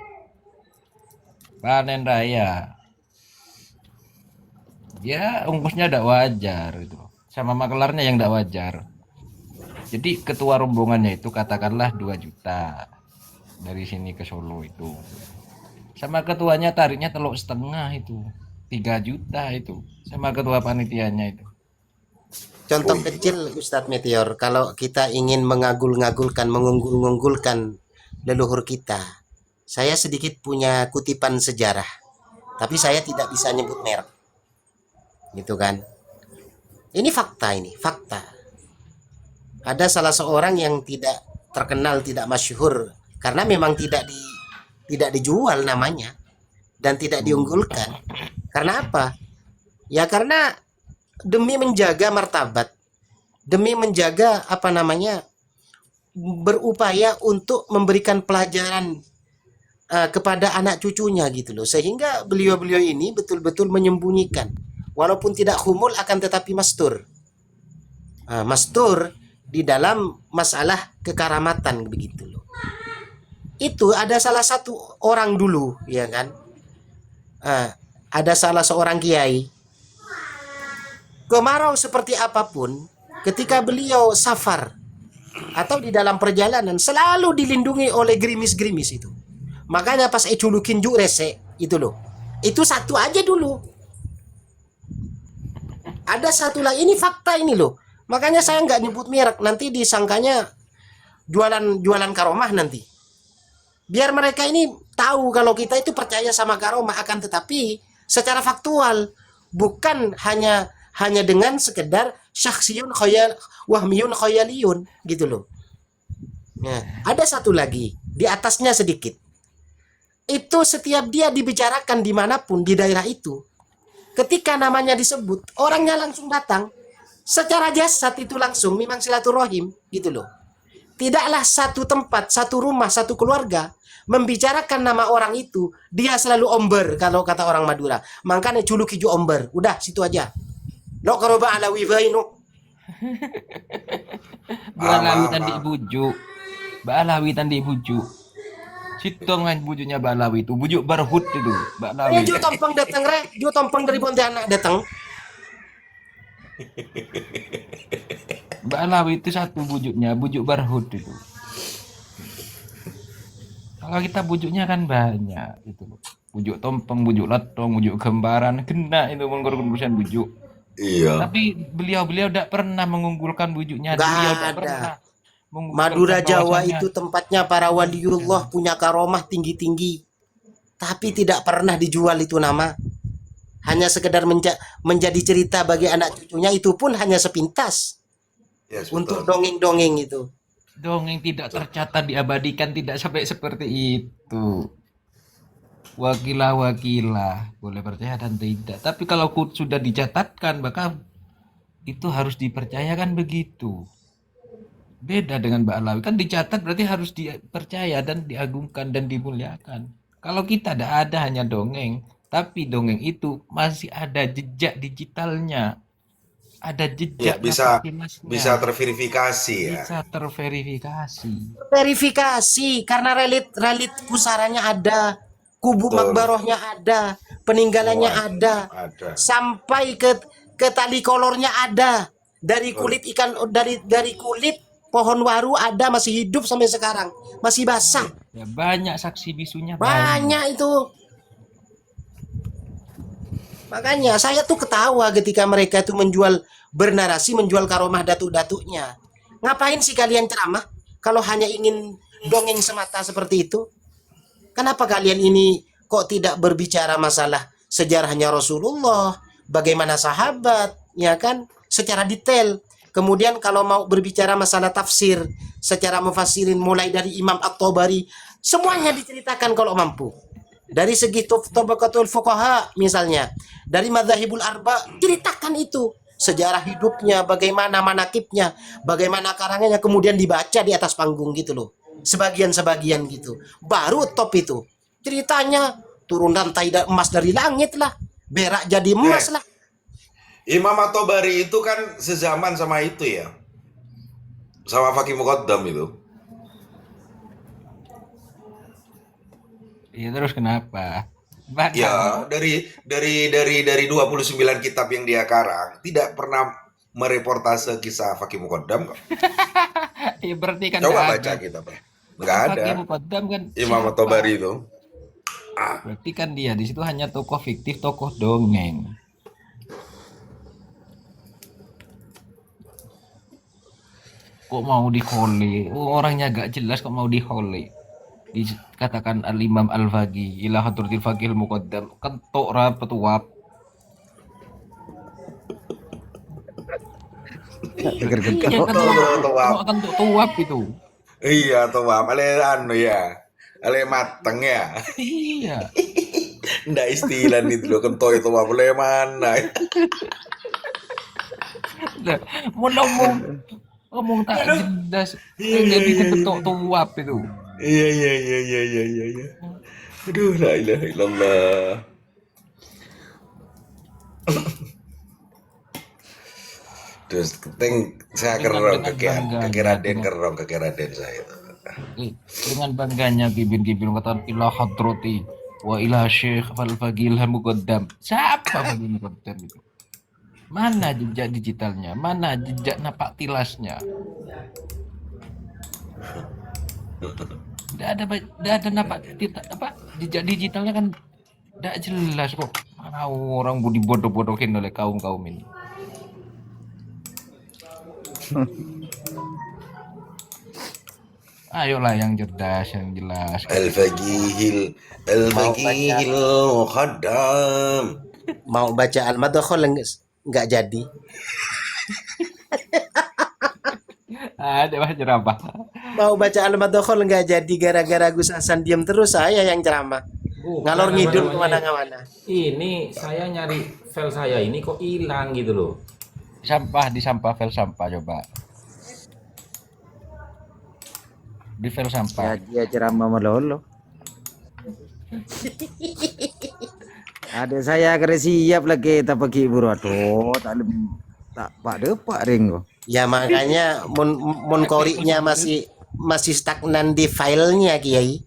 Panen raya. Ya ongkosnya tidak wajar itu. Sama makelarnya yang tidak wajar. Jadi ketua rombongannya itu katakanlah 2 juta dari sini ke Solo itu. Sama ketuanya tariknya 3,5 itu. 3 juta itu. Sama ketua panitianya itu. Contoh kecil Ustadz Meteor, kalau kita ingin mengagul-ngagulkan, mengunggul-unggulkan leluhur kita, saya sedikit punya kutipan sejarah, tapi saya tidak bisa nyebut merek, gitu kan? Ini fakta, Ada salah seorang yang tidak terkenal, tidak masyhur, karena memang tidak dijual namanya dan tidak diunggulkan. Karena apa? Ya karena demi menjaga martabat, demi menjaga berupaya untuk memberikan pelajaran kepada anak cucunya gitu loh, sehingga beliau-beliau ini betul-betul menyembunyikan, walaupun tidak humul akan tetapi mastur, mastur di dalam masalah kekaramatan begitu loh. Itu ada salah satu orang dulu, ya kan? Ada salah seorang kiai. Kemarau seperti apapun, ketika beliau safar atau di dalam perjalanan selalu dilindungi oleh gerimis-gerimis itu. Makanya pas culukin juk rese itu loh. Itu satu aja dulu. Ada satu lagi, ini fakta ini loh. Makanya saya nggak nyebut merek, nanti disangkanya jualan karomah nanti. Biar mereka ini tahu kalau kita itu percaya sama karomah, akan tetapi secara faktual, bukan hanya dengan sekedar syaksiyun khayal wahmiyun khayaliyun gitu loh. Nah, ada satu lagi di atasnya sedikit. Itu setiap dia dibicarakan dimanapun di daerah itu, ketika namanya disebut, orangnya langsung datang. Secara jasad itu langsung memang silaturahim gitu loh. Tidaklah satu tempat, satu rumah, satu keluarga membicarakan nama orang itu, dia selalu omber kalau kata orang Madura. Makanya culuk hijau omber. Udah situ aja. Lo karoba ala wibainu. Balawi tadi bujuk. Balawi tadi bujuk. Situ main bujuknya Mbak Lawi itu, bujuk Barhut itu, Mbak Lawi. Jo tompeng datang Jo tompeng dari Pontianak datang. Mbak Lawi itu satu bujuknya, bujuk Barhut itu. Kalau kita bujuknya kan banyak itu loh. Bujuk tompeng, bujuk letong, bujuk gembaran, kena itu urusan bujuk. Iya. Tapi beliau tidak pernah mengunggulkan bujuknya. Nggak Beliau ada. tidak pernah mengunggulkan Madura Jawa bahwasannya itu tempatnya para waliullah, punya karomah tinggi-tinggi. Tapi tidak pernah dijual itu nama. Hanya sekedar menjadi cerita bagi anak cucunya, itu pun hanya sepintas. Yes, Untuk betul. dongeng-dongeng itu. dongeng tidak tercatat, diabadikan, tidak sampai seperti itu. Wakilah boleh percaya dan tidak. Tapi kalau sudah dicatatkan, maka itu harus dipercayakan begitu. Beda dengan Mbak Alawi, kan dicatat berarti harus dipercaya dan diagungkan dan dimuliakan. Kalau kita tidak ada hanya dongeng, tapi dongeng itu masih ada jejak digitalnya, ada Ya, jejak bisa napas terverifikasi ya. bisa terverifikasi. Verifikasi karena relit pusaranya ada, kubu Betul. makbarohnya ada, peninggalannya Semua ada, ada. sampai ke tali kolornya ada. Dari kulit ikan, dari kulit pohon waru ada, masih hidup sampai sekarang, masih basah. Ya, banyak saksi bisunya, Banyak itu. Makanya saya tuh ketawa ketika mereka itu bernarasi menjual karomah datuk-datuknya. Ngapain sih kalian ceramah kalau hanya ingin dongeng semata seperti itu? Kenapa kalian ini kok tidak berbicara masalah sejarahnya Rasulullah, bagaimana sahabat, ya kan, secara detail. Kemudian kalau mau berbicara masalah tafsir secara mufassirin, mulai dari Imam At-Tabari, semuanya diceritakan kalau mampu. Dari segi tabaqatul fuqaha misalnya, dari madzhabul arba, ceritakan itu. Sejarah hidupnya, bagaimana manakibnya, bagaimana karangannya, kemudian dibaca di atas panggung gitu loh. Sebagian-sebagian gitu. Baru top itu. Ceritanya turun rantai emas dari langit lah. Berak jadi emas lah. Imam At-Tabari itu kan sezaman sama itu ya. Sama Fakih Muqaddam itu. Iya, terus kenapa? Ya, dari 29 kitab yang dia karang tidak pernah mereportase kisah Fakih Muqaddam kok. Ya berarti kan Coba nggak baca ada. kitabnya. Enggak ada. Fakih Muqaddam kan Imam siapa? At-Tabari itu. Berarti kan dia di situ hanya tokoh fiktif, tokoh dongeng. Kok mau dihole? Orangnya gak jelas kok mau dihole. Dikatakan Al-Imam Al-Faqih, ila hadratil Faqihil Muqaddam, kentok rapat tuap. Pikir Iya, kentok. kentok tuap itu. Iya, tuh ale anu ya. Ale mateng ya. Iya. Ndak istilah itu loh, kentoi itu mah boleh mana. Mau ngomong tak jelas, jadi kentok tuap itu. Iya. Aduh, la ilaha illallah. Terus saya kerong kaki Raden saya. Dengan bangganya kibin kata ila hadrati wa ila syekh fal faqil muqaddam. Siapa Faqih Muqaddam itu? Mana jejak digitalnya? Mana jejak napak tilasnya? Tidak ada napak jejak digitalnya kan tidak jelas kok. Mana orang budi bodoh-bodohin oleh kaum ini. Ayolah yang cerdas, yang jelas. Al-Faqihil Muqaddam. Mau baca Al-Madkhal nggak jadi. Ada mah ceramah. Mau baca Al-Madkhal nggak jadi gara-gara Gus Hasan diam terus, saya yang ceramah. Ngalor ngidul kemana-mana. Ini saya nyari file saya ini kok hilang gitu loh. Di sampah file sampah coba. Di file sampah. Ya dia ceramah melolo. Ada saya kira siap lagi tak pergi buru aduh tak pak depak ring. Ya makanya mun koriknya masih stagnan di filenya Kiai.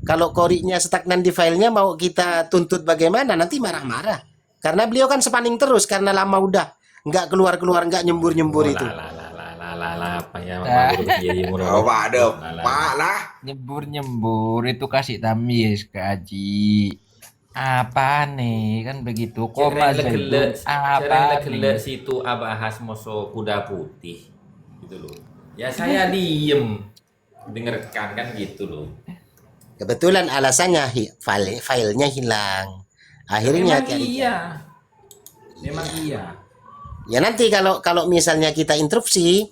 Kalau koriknya stagnan di filenya mau kita tuntut bagaimana? Nanti marah-marah. Karena beliau kan spaning terus karena lama udah nggak keluar-keluar, nggak nyembur-nyembur itu. Apa ya Ah. Oh, Pak ada, Pak lah. Nyembur-nyembur itu kasih tamis ke Aji. Apa nih kan begitu koma Zaidun apa Gele nih situ abahas moso kuda putih gitu loh. Ya saya diem dengarkan kan gitu loh. Kebetulan alasannya filenya hilang. Akhirnya Memang iya. Memang iya. ya nanti kalau misalnya kita interupsi,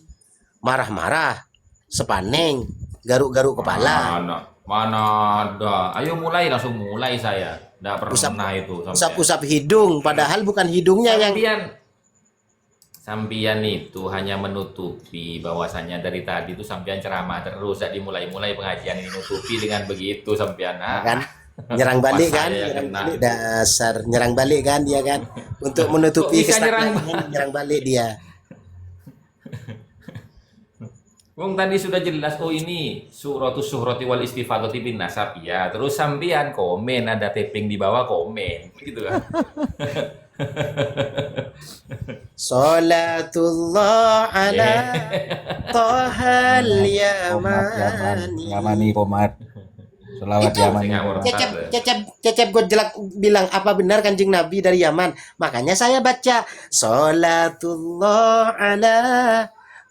marah-marah, sepaneng, garuk-garuk kepala, Mana ada. Ayo mulai, langsung mulai saya. Nggak pernah itu sampai. usap-usap hidung, padahal bukan hidungnya yang Sampian itu hanya menutupi bahwasannya dari tadi itu sampian ceramah terus, tidak dimulai-mulai pengajian ini nutupi dengan begitu sampian. kan nyerang balik Pas kan, saya nyerang kena balik itu. dasar nyerang balik kan dia kan untuk menutupi Kok bisa kestagnan, nyerang balik dia. Wong tadi sudah jelas, oh ini suratus suhrati wal istifadati bin nasab ya. Terus sampian komen, ada taping di bawah komen, gitu kan. Salatullah ala Tohal komat Yamani. Yamani komat selawat Itu Yamani Cecep Gojlak bilang apa benar Kanjeng Nabi dari Yaman. Makanya saya baca Salatullah ala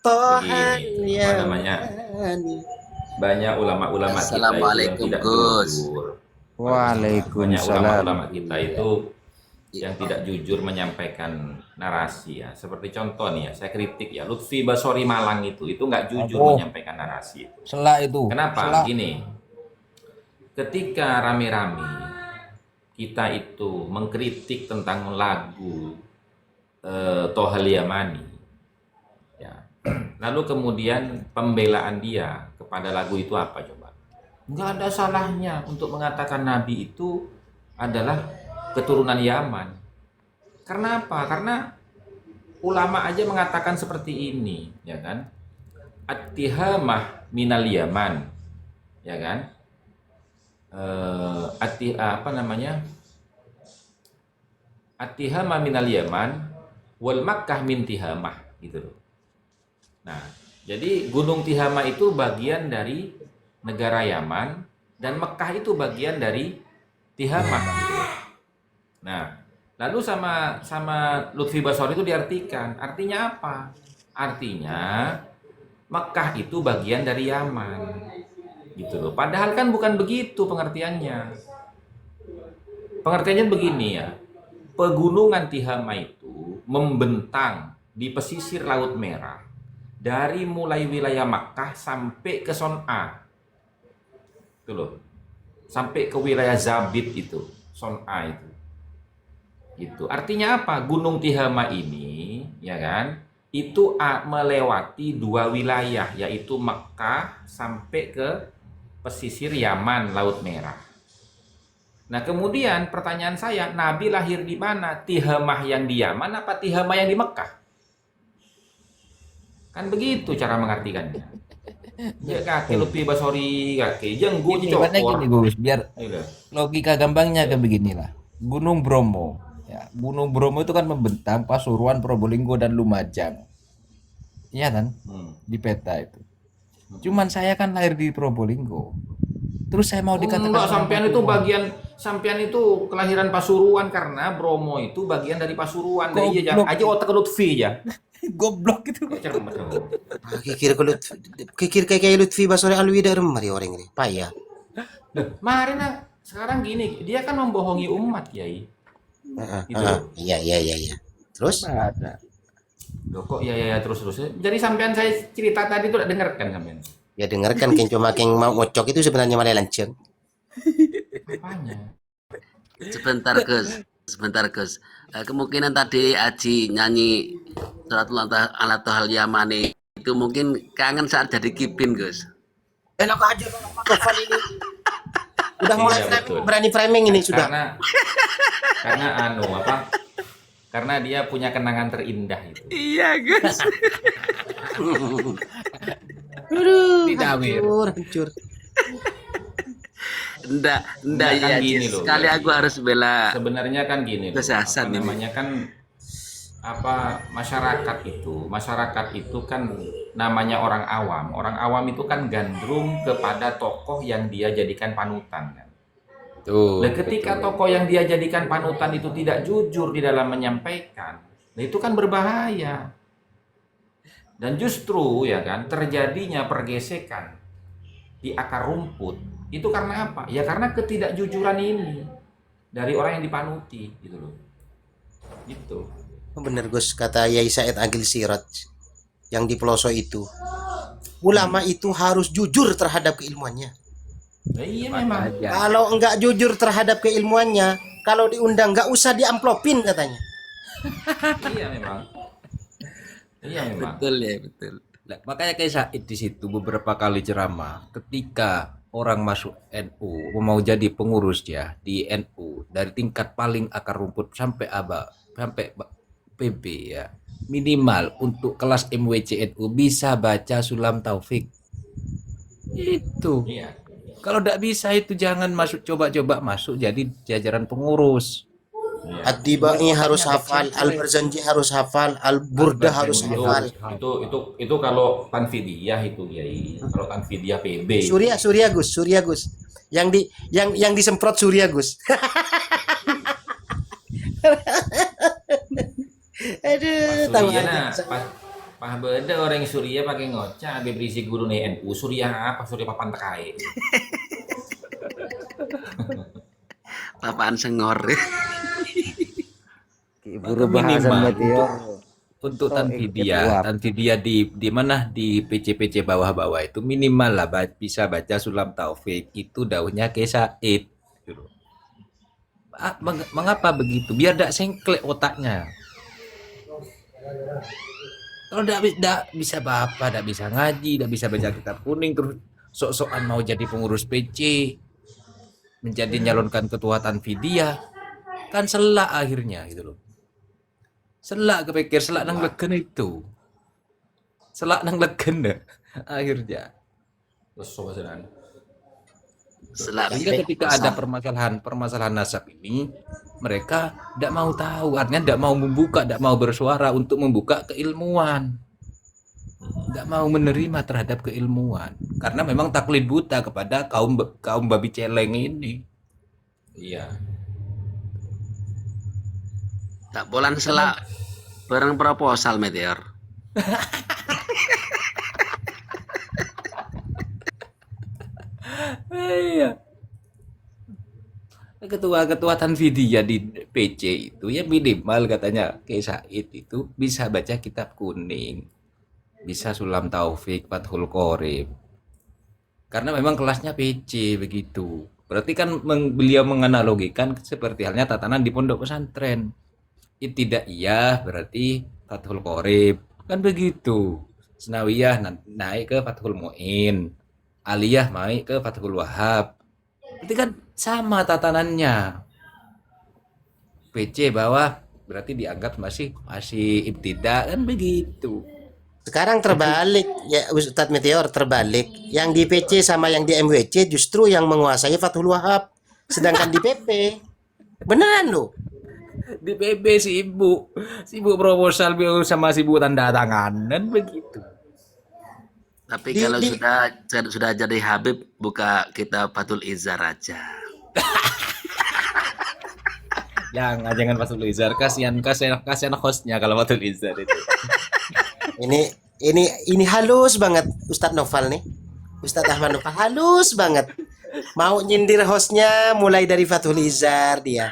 Tohal Begini, apa namanya? Yamani. Banyak ulama-ulama kita itu yang Assalamualaikum, tidak Gus. jujur. Banyak Waalaikumsalam. ulama-ulama kita itu yang tidak jujur menyampaikan narasi ya. Seperti contoh nih ya, saya kritik ya, Lutfi Basori Malang itu nggak jujur Oh. menyampaikan narasi itu. selak itu Kenapa? selak Gini, ketika rame-rame kita itu mengkritik tentang lagu Tohal Yamani, ya. Lalu kemudian pembelaan dia kepada lagu itu apa coba? Nggak ada salahnya untuk mengatakan Nabi itu adalah keturunan Yaman. Karena apa? Karena ulama aja mengatakan seperti ini, ya kan? At-tihamah minal Yaman, ya kan? Apa namanya? At-tihamah minal Yaman wal Makkah min Tihamah, gitu loh. Nah, jadi Gunung Tihamah itu bagian dari negara Yaman dan Mekah itu bagian dari Tihamah, gitu loh. Nah, lalu sama Lutfi Basori itu diartikan. Artinya apa? Artinya Mekah itu bagian dari Yaman. Gitu loh. Padahal kan bukan begitu pengertiannya. Pengertiannya begini ya. Pegunungan Tihamah itu membentang di pesisir Laut Merah dari mulai wilayah Makkah sampai ke Son'a. Itu loh. Sampai ke wilayah Zabid itu, Son'a itu. Gitu. Artinya apa? Gunung Tihamah ini, ya kan? Itu melewati dua wilayah, yaitu Mekah sampai ke pesisir Yaman, Laut Merah. Nah, kemudian pertanyaan saya, Nabi lahir di mana? Tihamah yang di Yaman apa Tihamah yang di Mekah? Kan begitu cara mengartikannya. Ya kaki Lutfi Basori, kaki jenggu Ibaratnya gini Gus, biar Gitu. logika gampangnya kayak beginilah. Gunung Bromo, ya, Gunung Bromo itu kan membentang Pasuruan, Probolinggo dan Lumajang. Iya kan? Di peta itu. Cuman saya kan lahir di Probolinggo. Terus saya mau dikatakan Enggak, orang sampean itu Papua. sampean itu kelahiran Pasuruan karena Bromo itu bagian dari Pasuruan. Dari iya Goblok. aja otak Lutfi ya. Goblok itu. Cermat kamu. Kikir kayak Lutfi Basori Alwida remari orang ini. Payah. Mari nah, sekarang gini, dia kan membohongi umat, Kiai. Gitu. Iya. Terus? Ada. Loh, kok ya terus. Jadi sampean saya cerita tadi tuh dengarkan sampean. Ya dengarkan Ken cuma Ken mau ngocok itu sebenarnya malah lanceng. Apanya? Sebentar Gus. Kemungkinan tadi Aji nyanyi Suratullah ala Tohal Yamani itu mungkin kangen saat jadi kipin Gus. Enak aja Tohal ini. Udah mulai Iya, betul. berani framing ini sudah. Karena karena dia punya kenangan terindah itu. Iya Gus. Aduh, hancur. Enggak Enggak, ya kan Haji. gini loh, Sekali aku Yai. harus bela Sebenarnya kan gini loh, Gus Hasan ini. namanya kan masyarakat itu kan namanya orang awam itu kan gandrung kepada tokoh yang dia jadikan panutan kan. Tuh, Nah, ketika betul. tokoh yang dia jadikan panutan itu tidak jujur di dalam menyampaikan, nah itu kan berbahaya. Dan justru ya kan terjadinya pergesekan di akar rumput itu karena apa? Ya karena ketidakjujuran ini dari orang yang dipanuti gitu loh. Gitu. Bener Gus, kata Yai Said Agil Siraj yang di pelosok itu. Ulama itu harus jujur terhadap keilmuannya. Nah, iya memang. Makanya. Kalau enggak jujur terhadap keilmuannya, kalau diundang enggak usah diamplopin katanya. Iya memang. Iya memang. Betul ya, betul. Lah, makanya kayak Said di situ beberapa kali ceramah ketika orang masuk NU mau jadi pengurus ya di NU dari tingkat paling akar rumput sampai PB ya, minimal untuk kelas MWC NU bisa baca Sulam Taufik itu. Iya. Kalau tidak bisa itu jangan masuk, coba-coba masuk jadi jajaran pengurus. Iya. Ad-Dibai harus hafal, Al-Barzanji harus hafal, Al-Burda harus Al-Barzanji hafal. Itu kalau Tanfidiyah itu Kiai. Kalau Tanfidiyah PB. Surya Gus. Yang disemprot Surya Gus. Aduh, tahu Surya aja. Pah beda orang Surya pakai ngocah abe berisi guru nih NU. Surya apa? Surya papan tekai. Papaan sengor. Buru bahasan Minimal meteor. untuk Oh, Tanfidiyah di mana di PC bawah-bawah itu minimal lah bisa baca Sulam Taufik itu daunnya ke Said gitu. Mengapa begitu? Biar tidak sengklek otaknya. Kalau tidak bisa apa, tidak bisa ngaji, tidak bisa baca kitab kuning, terus sok-sokan mau jadi pengurus PC, menjadi nyalonkan ketua Tanfidiyah, kan selak akhirnya gitu loh. Selak kepikir, selak nang legen itu. Selak nang legen dah akhirnya. Terus coba senan. Sehingga ketika ada permasalahan nasab ini, mereka tidak mau tahu, artinya tidak mau membuka, tidak mau bersuara untuk membuka keilmuan, tidak mau menerima terhadap keilmuan, karena memang taklid buta kepada kaum babi celeng ini. Iya. Tak bolan selak bareng proposal Meteor. Iya. Ketua Tanfidiyah di PC itu ya minimal katanya Kiai Said itu bisa baca kitab kuning, bisa Sulam Taufik, Fathul Qorib. Karena memang kelasnya PC begitu. Berarti kan beliau menganalogikan seperti halnya tatanan di pondok pesantren. Ibtidaiyah berarti Fathul Qorib. Kan begitu. Senawiyah naik ke Fathul Muin. Aliyah naik ke Fathul Wahab. Itu kan sama tatanannya. PC bawah berarti dianggap masih ibtida kan begitu. Sekarang terbalik ya Ustadz Meteor, terbalik. Yang di PC sama yang di MWC justru yang menguasai Fathul Wahab. Sedangkan di PP beneran loh. Di PB sibuk proposal sama sibuk tanda tangan kan begitu. Tapi kalau sudah jadi Habib, buka kitab Fathul Izar aja. Jangan Fathul Izar, kasihan hostnya kalau Fathul Izar itu. Ini halus banget Ustadz Noval nih. Ustadz Ahmad Noval halus banget. Mau nyindir hostnya mulai dari Fathul Izar dia.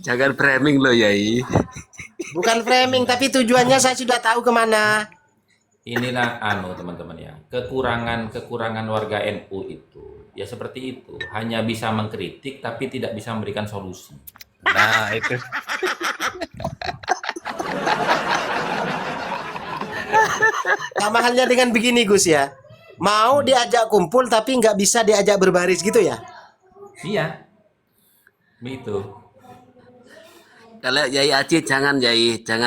Jangan framing loh Yai. Bukan framing tapi tujuannya saya sudah tahu kemana. Inilah teman-teman ya, kekurangan warga NU itu ya seperti itu, hanya bisa mengkritik tapi tidak bisa memberikan solusi. Nah itu. Sama halnya dengan begini Gus ya, mau diajak kumpul tapi nggak bisa diajak berbaris gitu ya. Iya, begitu. Kalau Yai Aji jangan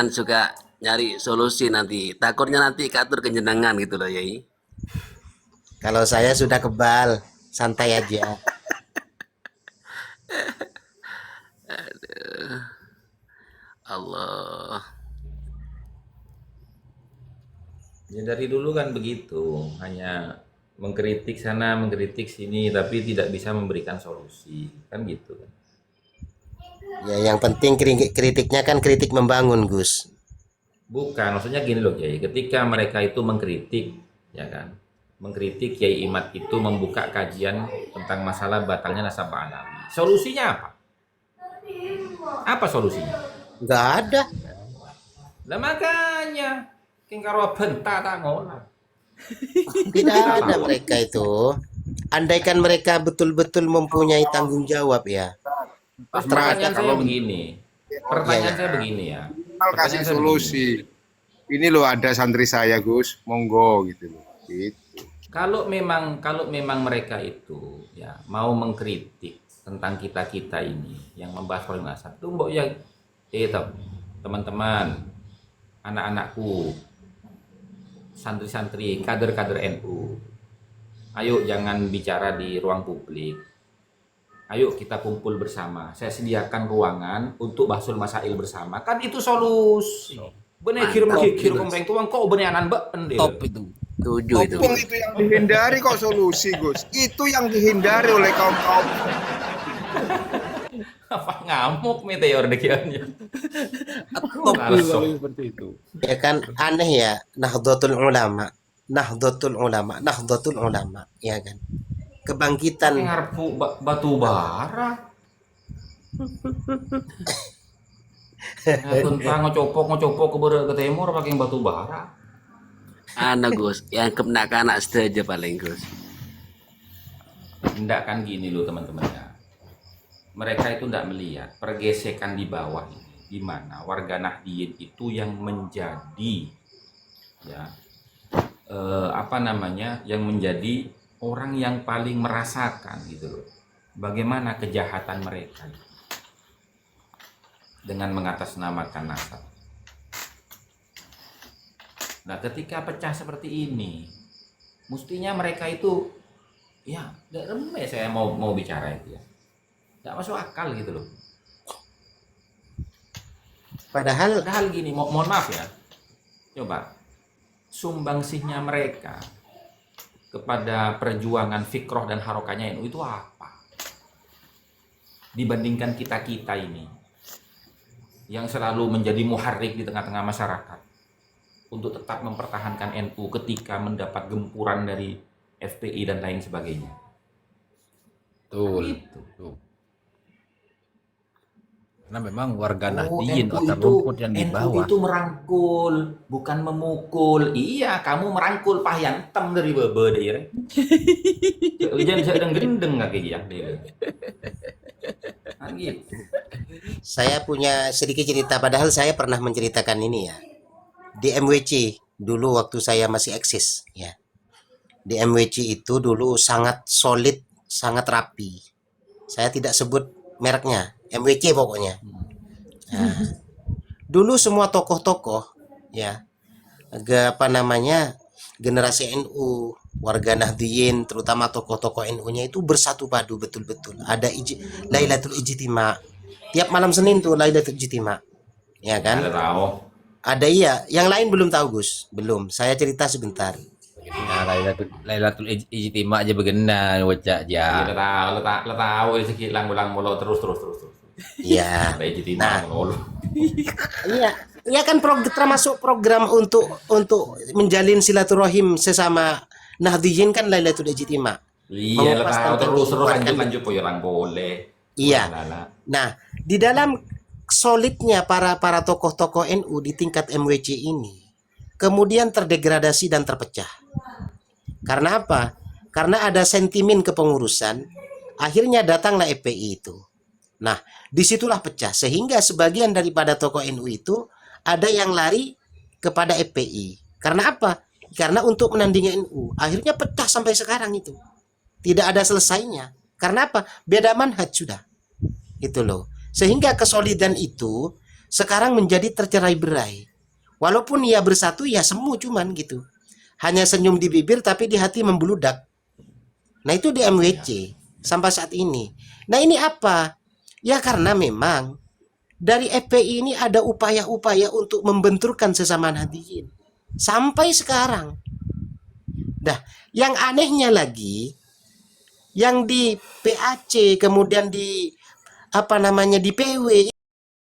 suka nyari solusi nanti. Takutnya nanti katur kejenengan gitu loh Yai. Kalau saya sudah kebal, santai aja. Allah. Ya dari dulu kan begitu, hanya mengkritik sana, mengkritik sini, tapi tidak bisa memberikan solusi, kan gitu kan. Ya, yang penting kritiknya kan kritik membangun, Gus. Bukan, maksudnya gini loh Kiai, ketika mereka itu mengkritik, ya kan, mengkritik Kiai Imad itu membuka kajian tentang masalah batalnya nasabah alawi. Solusinya apa? Apa solusinya? Nggak ada. Lah makanya, kengkaro bentak tak ngolah. Tidak ada mereka itu. Andaikan mereka betul-betul mempunyai tanggung jawab ya. Terus pertanyaan saya begini, pertanyaan saya begini ya. Kasih Pertanyaan saya solusi. Ini loh ada santri saya Gus, monggo gitu loh. Gitu. Kalau memang mereka itu ya mau mengkritik tentang kita ini yang membahas Khairul Nasab itu mbok ya teman-teman, anak-anakku, santri-santri, kader-kader NU. Ayo jangan bicara di ruang publik. Ayo kita kumpul bersama. Saya sediakan ruangan untuk bahsul masail bersama. Kan itu solusi. Bener kirim kompleng tuang kok bener anan mbak pendek. Top itu. Tujuh itu. Opung itu yang dihindari kok solusi Gus. Itu yang dihindari oleh kaum-kaum. Apa ngamuk meteor dekiannya. Top itu seperti itu. Ya kan aneh ya, Nahdlatul Ulama, ya kan. Kebangkitan Ngarep batu bara. Tentang ngocopok ke timur pakai batu bara. Gus, yang kepenak-anak saja paling Gus. Enggak kan gini loh teman-teman ya. Mereka itu enggak melihat pergesekan di bawah ini, di mana warga Nahdliyin itu yang menjadi ya yang menjadi orang yang paling merasakan gitu loh. Bagaimana kejahatan mereka dengan mengatasnamakan nasab. Nah, ketika pecah seperti ini, mestinya mereka itu ya nggak remeh saya mau bicara itu ya. Nggak masuk akal gitu loh. padahal Gini, mohon maaf ya. Coba sumbangsihnya mereka kepada perjuangan fikroh dan harokahnya NU itu apa? Dibandingkan kita ini yang selalu menjadi muharrik di tengah-tengah masyarakat untuk tetap mempertahankan NU ketika mendapat gempuran dari FPI dan lain sebagainya. Betul. Gitu. Betul. Karena memang warga NU Nahdliyin akar itu, rumput yang di NU bawah. itu merangkul, bukan memukul. Iya, kamu merangkul pahyan tem dari bebe deh. Jangan sedang gendeng nggak kayak dia. Gitu. saya punya sedikit cerita, padahal saya pernah menceritakan ini ya. Di MWC dulu waktu saya masih eksis ya. Di MWC itu dulu sangat solid, sangat rapi. Saya tidak sebut mereknya, MWC pokoknya. Nah, dulu semua tokoh-tokoh ya, generasi NU, warga Nahdliyin, terutama tokoh-tokoh NU-nya itu bersatu padu betul-betul. Ada Lailatul Ijtima. Tiap malam Senin tuh Lailatul Ijtima. Ya kan? Ada tahu. Ada iya, yang lain belum tahu Gus. Belum. Saya cerita sebentar. Nah, Lailatul Ijtima aja begena wajah aja. Lo tahu sedikit lang mulu terus. Iya. Ada ijtima mulu. Iya. Iya kan termasuk program untuk menjalin silaturahim sesama Nahdliyin kan Lailatul Ijtima. Iya, lo Mengupas tahu tentang terus kehidupan kan. lanjut poyolang boleh. Iya. Lala. Nah, di dalam solidnya para tokoh-tokoh NU di tingkat MWC ini kemudian terdegradasi dan terpecah. Karena apa? Karena ada sentimen kepengurusan, akhirnya datanglah FPI itu. Nah, disitulah pecah sehingga sebagian daripada tokoh NU itu ada yang lari kepada FPI. Karena apa? Karena untuk menandingi NU. Akhirnya pecah sampai sekarang itu. Tidak ada selesainya. Karena apa? Beda manhaj sudah. Itu loh. Sehingga kesolidan itu sekarang menjadi tercerai-berai. Walaupun ia bersatu ya semu cuman gitu. Hanya senyum di bibir tapi di hati membludak. Nah itu di MWC sampai saat ini. Nah ini apa? Ya karena memang dari FPI ini ada upaya-upaya untuk membenturkan sesama Nahdliyin sampai sekarang. Dah, yang anehnya lagi, yang di PAC kemudian di di PW